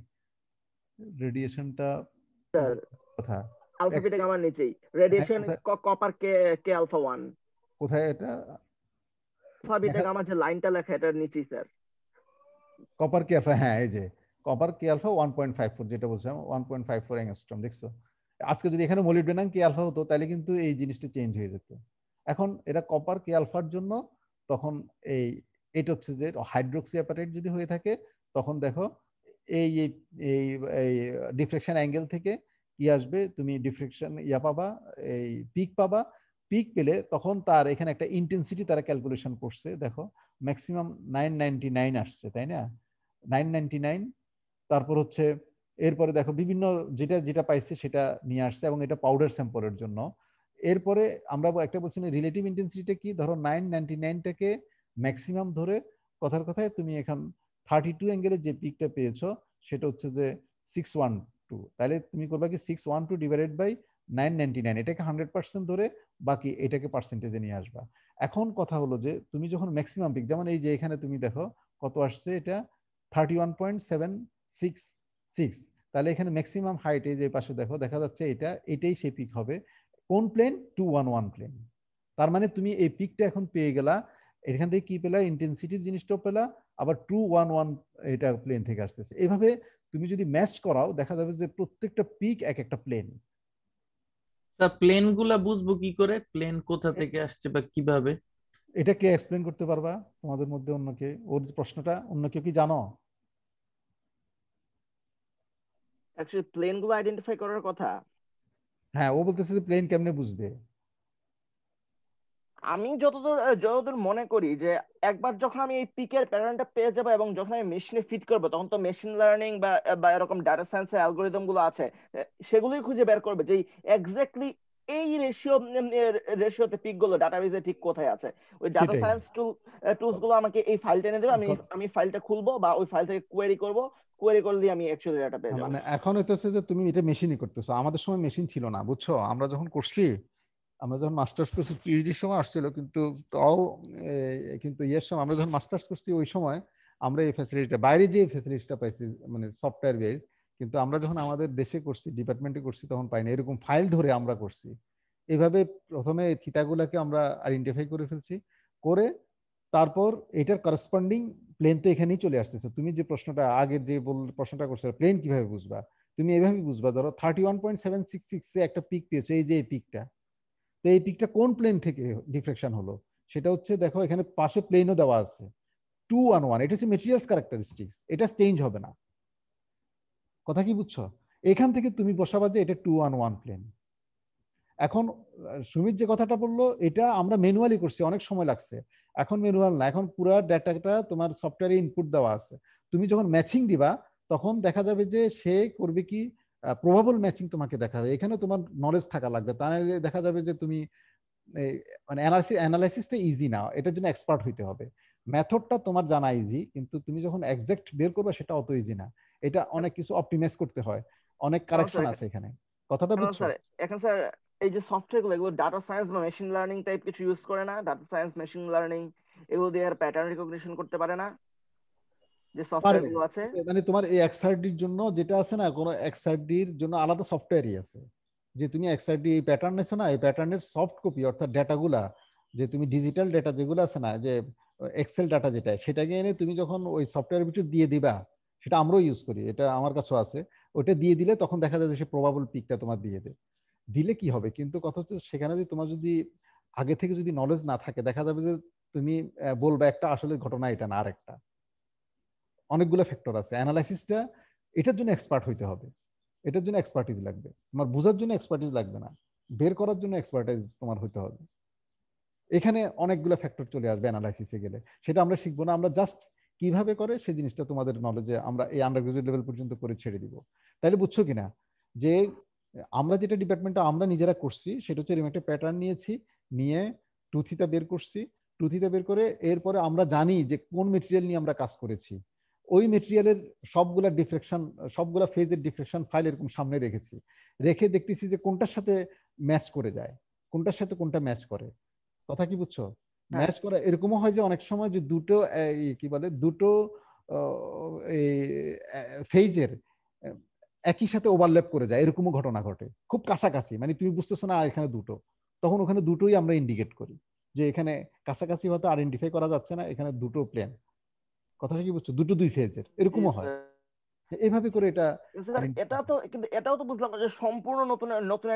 রেডিয়েশনটা স্যার কথা আলফা বিটা গামার নিচেই রেডিয়েশন কপার কে কে আলফা 1। কোথায় এটা? আলফা বিটা গামা যে লাইনটা লেখা এটার নিচেই স্যার। কপার কে আলফা, হ্যাঁ এই যে কপার কে আলফা 1.54, যেটা বলছিলাম 1.54 অ্যাংস্ট্রম। দেখছো, আজকে যদি এখানে মলিবডেনাম কে আলফা হতো তাহলে কিন্তু এই জিনিসটা চেঞ্জ হয়ে যেত। এখন এটা কপার কে আলফার জন্য, তখন এটা হচ্ছে যে হাইড্রোক্সি অ্যাপাটাইট যদি হয়ে থাকে, তখন দেখো এই এই এই ডিফ্লেকশন অ্যাঙ্গেল থেকে কি আসবে, তুমি ডিফ্লেকশন পাবা, এই পিক পাবা। পিক পেলে তখন তার এখানে একটা ইন্টেন্সিটি তারা ক্যালকুলেশন করছে, দেখো ম্যাক্সিমাম 999 আসছে, তাই না? 999। তারপর হচ্ছে এরপরে দেখো বিভিন্ন যেটা যেটা পাইছে সেটা নিয়ে আসছে, এবং এটা পাউডার স্যাম্পলের জন্য। এরপরে আমরা একটা বলছি না রিলেটিভ ইন্টেন্সিটিটা কি, ধরো 999টাকে ম্যাক্সিমাম ধরে, কথার কথায় তুমি এখন 32 অ্যাঙ্গেলের যে পিকটা পেয়েছো সেটা হচ্ছে যে 612, তাহলে তুমি করবা কি 612 ডিভাইডেড বাই 999, এটাকে 100% ধরে বাকি এটাকে পার্সেন্টেজে নিয়ে আসবা। এখন কথা হলো যে তুমি যখন ম্যাক্সিমাম পিক, যেমন এই যে এখানে তুমি দেখো কত আসছে, এটা 31.766, তাহলে এখানে ম্যাক্সিমাম হাইট এই যে পাশে দেখো দেখা যাচ্ছে এটাই সেই পিক হবে। কোন প্লেন? 211 প্লেন। তার মানে তুমি এই পিকটা এখন পেয়ে গেলা, এখান থেকে কি পেলা, ইন্টেন্সিটির জিনিসটাও পেলা, আবার 211 এটা প্লেন থেকে আসতেছে। এইভাবে তুমি যদি ম্যাচ করাও দেখা যাবে যে প্রত্যেকটা পিক এক একটা প্লেন। স্যার প্লেন গুলা বুঝবো কি করে, প্লেন কোথা থেকে আসছে বা কিভাবে? এটা কে এক্সপ্লেন করতে পারবা তোমাদের মধ্যে? অন্য কে ওর প্রশ্নটা, অন্য কেউ কি জানো? অ্যাকচুয়ালি প্লেন গুলো আইডেন্টিফাই করার কথা। হ্যাঁ, ও বলতেছে যে প্লেন কেমনে বুঝবে। আমি যতদূর মনে করি যে একবার যখন আমি এই পিকের প্যাটার্নটা পেয়ে যাবো এবং যখন আমি মেশিনে ফিট করবো, তখন তো মেশিন লার্নিং বা এরকম ডাটা সায়েন্সের অ্যালগোরিদম গুলো আছে, সেগুলোই খুঁজে বের করবে যে এক্স্যাক্টলি এই রেশিওতে পিক গুলো ডাটাবেজে ঠিক কোথায় আছে। ওই ডাটা সেটাই সায়েন্স টুলস গুলো আমাকে এই ফাইলটা এনে দেবে, আমি ফাইলটা খুলবো বা ওই ফাইল থেকে কোয়েরি করবো, কোয়েরি করলে আমি অ্যাকচুয়ালি ডাটা পেয়ে যাবো। মানে এখন হইতেছে যে তুমি এটা মেশিনই করতেছো, আমাদের সময় মেশিন ছিল না, বুঝছো? আমরা যখন করছি, আমরা যখন মাস্টার্স করছি, পিএইচডির সময় আসছিল, কিন্তু তাও কিন্তু ইয়ের সময় আমরা যখন মাস্টার্স করছি ওই সময় আমরা এই ফ্যাসিলিটিটা, বাইরে যে ফ্যাসিলিটিটা পাইছি মানে সফটওয়্যার বেস, কিন্তু আমরা যখন আমাদের দেশে করছি, ডিপার্টমেন্টে করছি, তখন পাইনি। এরকম ফাইল ধরে আমরা করছি। এইভাবে প্রথমে থিতাগুলাকে আমরা আইডেন্টিফাই করে ফেলছি, করে তারপর এটার করসপন্ডিং প্লেন তো এখানেই চলে আসতেছে। তুমি যে প্রশ্নটা আগে যে প্রশ্নটা করছো, প্লেন কিভাবে বুঝবা, তুমি এভাবে বুঝবা। ধরো 31.766 এ একটা পিক পেয়েছো, এই যে এই পিকটা, তো এই পিকটা কোন প্লেন থেকে ডিফ্লেকশন হলো সেটা হচ্ছে, দেখো এখানে পাশে প্লেনও দেওয়া আছে 211, এটা হচ্ছে মেটেরিয়ালস ক্যারেক্টারিস্টিক্স, এটা চেঞ্জ হবে না। কথা কি বুঝছো? এখান থেকে তুমি বসাবা যে এটা 211 প্লেন। এখন সুমিত যে কথাটা বললো, এটা আমরা ম্যানুয়ালি করছি, অনেক সময় লাগছে। এখন ম্যানুয়াল না, এখন পুরো ডাটাটা তোমার সফটওয়্যারে ইনপুট দেওয়া আছে। তুমি যখন ম্যাচিং দিবা তখন দেখা যাবে যে সে করবে কি, প্রবাবল ম্যাচিং তোমাকে দেখাবে। এখানে তোমার নলেজ থাকা লাগবে, তাহলে দেখা যাবে যে তুমি মানে অ্যানালাইসিসটা ইজি না, এটার জন্য এক্সপার্ট হইতে হবে। মেথডটা তোমার জানা ইজি, কিন্তু তুমি যখন এক্সাক্ট বের করবে সেটা অত ইজি না। এটা অনেক কিছু অপটিমাইজ করতে হয়, অনেক কারেকশন আছে এখানে। কথাটা বুঝছো? এখন স্যার এই যে সফটওয়্যার গুলো, এগুলো ডাটা সায়েন্স বা মেশিন লার্নিং টাইপ কিছু ইউজ করে না? ডাটা সায়েন্স, মেশিন লার্নিং এগুলো দিয়ে আর প্যাটার্ন রিকগনিশন করতে পারে না যে সফটওয়্যার গুলো আছে? মানে তোমার এই এক্সআরডির জন্য যেটা আছে না, কোনো এক্সআরডির জন্য আলাদা সফটওয়্যারই আছে। যে তুমি এক্সআরডি এই প্যাটার্ন নেছো না, এই প্যাটার্নের সফট কপি অর্থাৎ ডেটাগুলা, যে তুমি ডিজিটাল ডেটা যেগুলো আছে না, যে এক্সেল ডাটা যেটা, সেটাকে এনে তুমি যখন ওই সফটওয়্যারের ভিতর দিয়ে দিবা, সেটা আমরাও ইউজ করি, এটা আমার কাছেও আছে। ওটা দিয়ে দিলে তখন দেখা যায় যে সে প্রবাবল পিকটা তোমার দিয়ে দেয়। দিলে কি হবে, কিন্তু কথা হচ্ছে সেখানে যদি তোমার যদি আগে থেকে যদি নলেজ না থাকে, দেখা যাবে যে তুমি বলবে একটা, আসলে ঘটনা এটা না আরেকটা। অনেকগুলো ফ্যাক্টর আছে, অ্যানালাইসিসটা এটার জন্য এক্সপার্ট হইতে হবে, এটার জন্য এক্সপার্টিস লাগবে। তোমার বোঝার জন্য এক্সপার্টিস লাগবে না, বের করার জন্য এক্সপার্টাইজ তোমার হইতে হবে। এখানে অনেকগুলো ফ্যাক্টর চলে আসবে অ্যানালাইসিসে গেলে, সেটা আমরা শিখবো না। আমরা জাস্ট কিভাবে করে সেই জিনিসটা তোমাদের নলেজে আমরা এই আন্ডার গ্রাজুয়েট লেভেল পর্যন্ত করে ছেড়ে দিব। তাহলে বুঝছো কিনা যে আমরা যেটা ডিপার্টমেন্টটা আমরা নিজেরা করছি, সেটা হচ্ছে এরকম একটা প্যাটার্ন নিয়েছি, নিয়ে টুথিটা বের করছি, টুথিটা বের করে এরপরে আমরা জানি যে কোন মেটেরিয়াল নিয়ে আমরা কাজ করেছি। ওই মেটেরিয়ালের সবগুলা ডিফ্লেকশন, সবগুলা ফেজের ডিফ্লেকশন ফাইল এরকম সামনে রেখেছি, রেখে দেখতেছি যে কোনটার সাথে ম্যাচ করে যায়, কোনটার সাথে কোনটা ম্যাচ করে। কথা কি বুঝছো? ম্যাচ করা এরকমও হয় যে অনেক সময় যে দুটো কি বলে, দুটো ফেজের একই সাথে ওভারল্যাপ করে যায়, এরকমও ঘটনা ঘটে খুব কাছাকাছি, মানে তুমি বুঝতেছো না এখানে দুটো, তখন ওখানে দুটোই আমরা ইন্ডিকেট করি যে এখানে কাছাকাছি হয়তো আইডেন্টিফাই করা যাচ্ছে না, এখানে দুটো প্লেন। কথাটা কি বুঝছো? দুটো দুই ফেজের এরকমও হয়, এইভাবে করে এটা। এটা তো কিন্তু এটাও তো বুঝলাম যে সম্পূর্ণ নতুন নতুন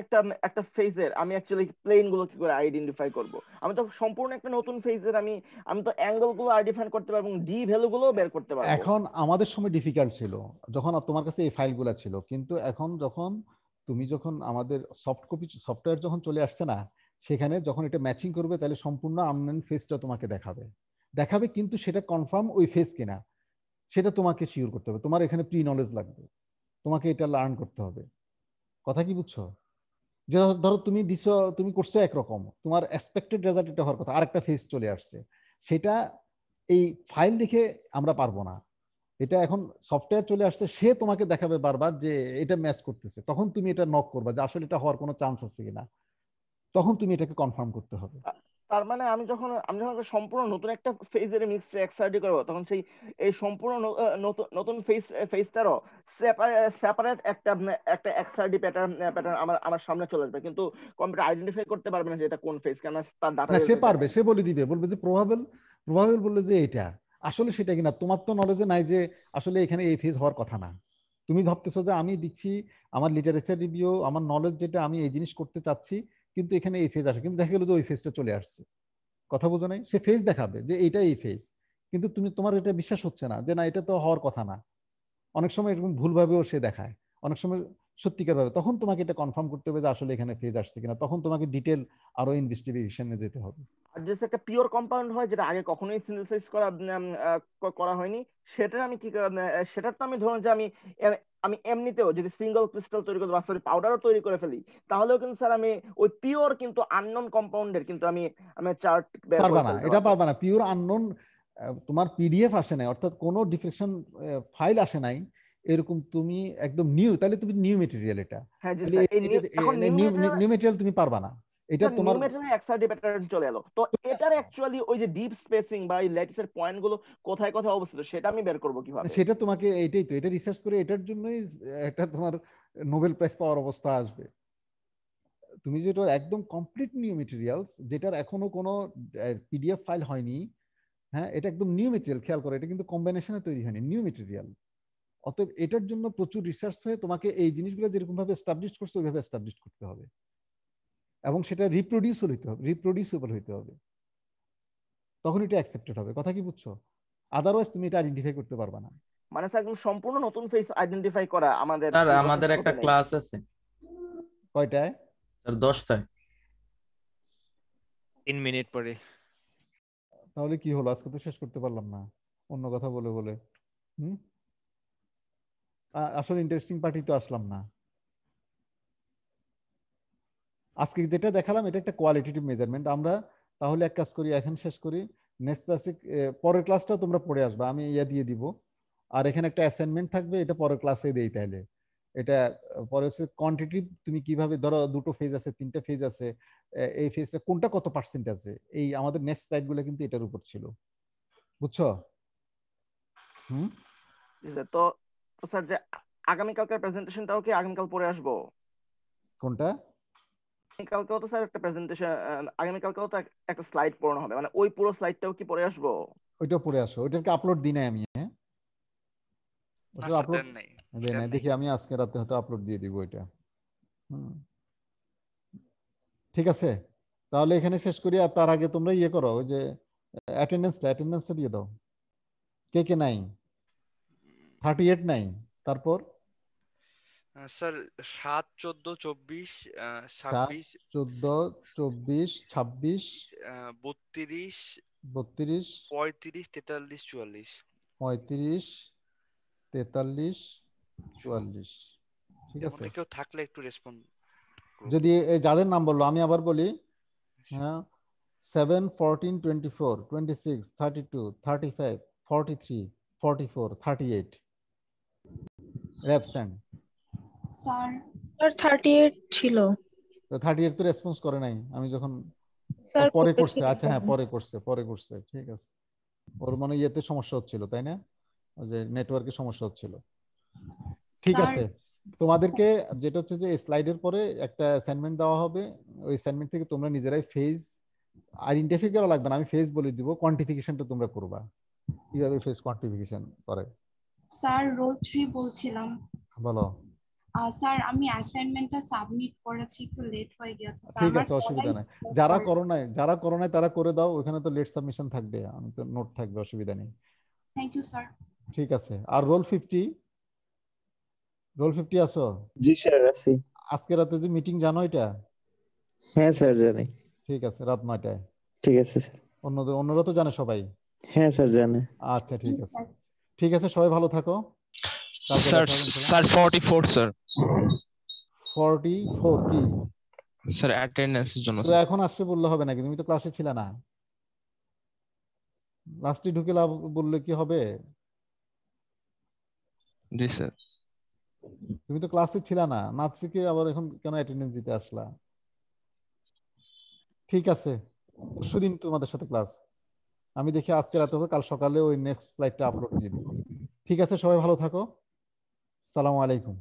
একটা ফেজের আমি অ্যাকচুয়ালি প্লেন গুলো কি করে আইডেন্টিফাই করব? আমি তো সম্পূর্ণ একটা নতুন ফেজের আমি তো অ্যাঙ্গেল গুলো আইডেন্টিফাই করতে পারবো এবং ডি ভ্যালু গুলো বের করতে পারবো। এখন আমাদের সময় ডিফিকাল্ট ছিল যখন তোমার কাছে এই ফাইলগুলো ছিল, কিন্তু এখন যখন আমাদের সফট কপি সফটওয়্যার যখন চলে আসছে না, সেখানে যখন এটা ম্যাচিং করবে তাহলে সম্পূর্ণ আননোন ফেজটা তোমাকে দেখাবে, কিন্তু সেটা কনফার্ম ওই ফেজ কিনা সেটা তোমাকে শিওর করতে হবে। তোমার এখানে প্রি নলেজ লাগবে, তোমাকে এটা লার্ন করতে হবে। কথা কি বুঝছো? যে ধরো তুমি করছো একরকম, তোমার এক্সপেক্টেড রেজাল্ট এটা হওয়ার কথা, আরেকটা ফেজ চলে আসছে, সেটা এই ফাইল দেখে আমরা পারবো না। এটা এখন সফটওয়্যার চলে আসছে, সে তোমাকে দেখাবে বারবার যে এটা ম্যাচ করতেছে, তখন তুমি এটা নক করবা যে আসলে এটা হওয়ার কোনো চান্স আছে কিনা, তখন তুমি এটাকে কনফার্ম করতে হবে। তার মানে আমি যখন সম্পূর্ণ নতুন একটা ফেজের মিক্সড এক্সআরডি করব, তখন এই সম্পূর্ণ নতুন ফেজটারও সেপারেট একটা এক্সআরডি প্যাটার্ন আমার সামনে চলে আসবে, কিন্তু কম্পিউটার আইডেন্টিফাই করতে পারবে না যে এটা কোন ফেজ, কেন তার ডাটা সে পারবে, সে বলে দিবে, বলবে যে প্রবাবল বললে যে এটা আসলে সেটা কিনা। তোমার তো নলেজে নাই যে আসলে এখানে এই ফেজ হওয়ার কথা না, তুমি ভাবতেছো যে আমি দিচ্ছি আমার লিটারেচার রিভিউ, আমার নলেজ যেটা আমি এই জিনিস করতে চাচ্ছি, কিন্তু এখানে এই ফেজ আসে, কিন্তু দেখা গেল যে ওই ফেজটা চলে আসছে। কথা বোঝো নাই? সে ফেজ দেখাবে যে এটা এই ফেজ, কিন্তু তোমার এটা বিশ্বাস হচ্ছে না যে না এটা তো হওয়ার কথা না। অনেক সময় এরকম ভুলভাবেও সে দেখায়, অনেক সময় সত্যিকার ভাবে, তখন তোমাকে এটা কনফার্ম করতে হবে যে আসলে এখানে ফেজ আসছে কিনা, তখন তোমাকে ডিটেল আরো ইনভেস্টিগেশনে যেতে হবে। আর যে একটা পিওর কম্পাউন্ড হয় যেটা আগে কখনোই সিনথেসাইজ করা হয়নি, সেটা আমি কি সেটা তো আমি ধরুন যে আমি এমনিতেও যদি সিঙ্গেল ক্রিস্টাল তৈরি করতে বা সরি পাউডারও তৈরি করে ফেলি, তাহলেও কিন্তু স্যার আমি ওই পিওর কিন্তু আননোন কম্পাউন্ডের কিন্তু আমি চার্ট পারবা না, এটা পারবা না। পিওর আননোন তোমার পিডিএফ আসে নাই, অর্থাৎ কোনো ডিফ্লেকশন ফাইল আসে নাই এরকম, তুমি একদম নিউ, তাহলে তুমি নিউ মেটেরিয়াল, এটা নিউ মেটেরিয়াল তুমি পারবা না। এটা তোমার নিউমেট্রিক এক্সআরডি প্যাটার্ন চলে এলো, তো এটার অ্যাকচুয়ালি ওই যে ডিপ স্পেসিং বা এই ল্যাটিসের পয়েন্ট গুলো কোথায় কোথায় অবস্থিত সেটা আমি বের করব কিভাবে? সেটা তোমাকে এইটাই তো, এটা রিসার্চ করে এটার জন্যই একটা তোমার নোবেল প্রাইজ পাওয়ার অবস্থা আসবে। তুমি যেটা একদম কমপ্লিট নিউ মেটেরিয়ালস, যেটার এখনো কোনো পিডিএফ ফাইল হয়নি, হ্যাঁ, এটা একদম নিউ মেটেরিয়াল, খেয়াল করো এটা কিন্তু কম্বিনেশনে তৈরি হয়নি, নিউ মেটেরিয়াল। অতএব এটার জন্য প্রচুর রিসার্চ হয়ে তোমাকে এই জিনিসগুলো যেরকম ভাবে এস্টাবলিশ করছে ওইভাবে এস্টাবলিশ করতে হবে, এবং সেটা রিপ্রোডিউসেবল হইতে হবে, তখন এটা অ্যাকসেপ্টেড হবে। কথা কি বুঝছো? আদারওয়াইজ তুমি এটা আইডেন্টিফাই করতে পারবে না। মানে স্যার একদম সম্পূর্ণ নতুন ফেস আইডেন্টিফাই করা আমাদের স্যার আমাদের একটা ক্লাস আছে। কয়টায়? স্যার 10টায়। 3 মিনিট পরে। তাহলে কি হলো, আজকে তো শেষ করতে পারলাম না অন্য কথা বলে বলে। আসলে ইন্টারেস্টিং পার্টি তো আসলাম না। আজকে যেটা দেখালাম এটা একটা কোয়ালিটেটিভ মেজারমেন্ট। আমরা তাহলে এক কাজ করি, এখন শেষ করি, নেক্সট ক্লাসে পরের ক্লাসটা তোমরা পড়ে আসবে, আমি ইয়া দিয়ে দিব। আর এখানে একটা অ্যাসাইনমেন্ট থাকবে, এটা পরের ক্লাসে দেই। তাহলে এটা পরে হচ্ছে কোয়ান্টিটিভ, তুমি কিভাবে ধরো দুটো ফেজ আছে, তিনটা ফেজ আছে, এই ফেজটা কোনটা কত পার্সেন্ট আছে, এই আমাদের নেক্সট স্লাইডগুলো কিন্তু এটার উপর ছিল, বুঝছো? তো স্যার যে আগামীকালকার প্রেজেন্টেশনটাও কি আগামীকাল পরে আসবো? কোনটা? কালকেও তো স্যার একটা প্রেজেন্টেশন, আগামীকালকেও তো একটা স্লাইড পড়ানো হবে, মানে ওই পুরো স্লাইডটাও কি পরে আসবো? ওইটা পড়ে আসো, ওইটাকে আপলোড দিই নাই আমি। হ্যাঁ, ওটা আপলোড দেই নাই, দেখি আমি আজকে রাতে হয়তো আপলোড দিয়ে দিব এটা। ঠিক আছে, তাহলে এখানে শেষ করি। আর তার আগে তোমরা ইয়ে করো, ওই যে অ্যাটেন্ডেন্সটা দিয়ে দাও। কে কে নাই? 38 নাই। তারপর স্যার 7, 14, 24, 26, 14, 24, 26, 32, 32, 35, 43, 44। 35, 43, 44। ঠিক আছে, কেউ থাকলে একটু রেসপন্ড। যদি যাদের নাম বললো আমি আবার বলি, হ্যাঁ, 7, 14, 24, 26, 32, 35, 43, 44, 38 অ্যাবসেন্ট। স্যার 38 ছিল। তো 38 তো রেসপন্স করে নাই আমি যখন পরে করছে। আচ্ছা হ্যাঁ, পরে করছে ঠিক আছে। ওর মানে ইয়েতে সমস্যা হচ্ছিল তাই না, ওই যে নেটওয়ার্কের সমস্যা হচ্ছিল। ঠিক আছে, তোমাদেরকে যেটা হচ্ছে যে স্লাইডের পরে একটা অ্যাসাইনমেন্ট দেওয়া হবে, ওই অ্যাসাইনমেন্ট থেকে তোমরা নিজেরাই ফেজ আইডেন্টিফাই করা লাগবে না, আমি ফেজ বলে দিব, কোয়ান্টিফিকেশনটা তোমরা করবা কিভাবে ফেজ কোয়ান্টিফিকেশন করে। স্যার রোল 3 বলছিলাম। বলো। স্যার আমি অ্যাসাইনমেন্টটা সাবমিট করেছি, একটু লেট হয়ে গেছে স্যার। ঠিক আছে, অসুবিধা নাই, যারা করো নাই তারা করে দাও, ওখানে তো লেট সাবমিশন থাকবে, আমি তো নোট থাকবে, অসুবিধা নেই। Thank you sir. ঠিক আছে, আর রোল 50 আছো? জি স্যার আছি। আজকে রাতে যে মিটিং জানো এটা? হ্যাঁ স্যার জানি। ঠিক আছে, রাত 9টায়। ঠিক আছে স্যার। অন্যরা তো জানে সবাই? হ্যাঁ স্যার জানে। আচ্ছা ঠিক আছে, ঠিক আছে, সবাই ভালো থাকো। Sir 44 sir. 44 কি স্যার অ্যাটেন্ডেন্সের জন্য। তো এখন আসছে বললে হবে নাকি? তুমি তো ক্লাসে ছিলে না, লাস্টে ঢুকে বললে কি হবে? জি স্যার। তুমি তো ক্লাসে ছিলে না, নাচ শিখে আবার এখন কেন অ্যাটেন্ডেন্স দিতে আসলা? ঠিক আছে, পরশুদিন তোমাদের সাথে ক্লাস, আমি দেখি আজকে রাতে হবে, কাল সকালে ওই নেক্সট স্লাইডটা আপলোড দিয়ে দিব। ঠিক আছে, সবাই ভালো থাকো, আসসালামু আলাইকুম।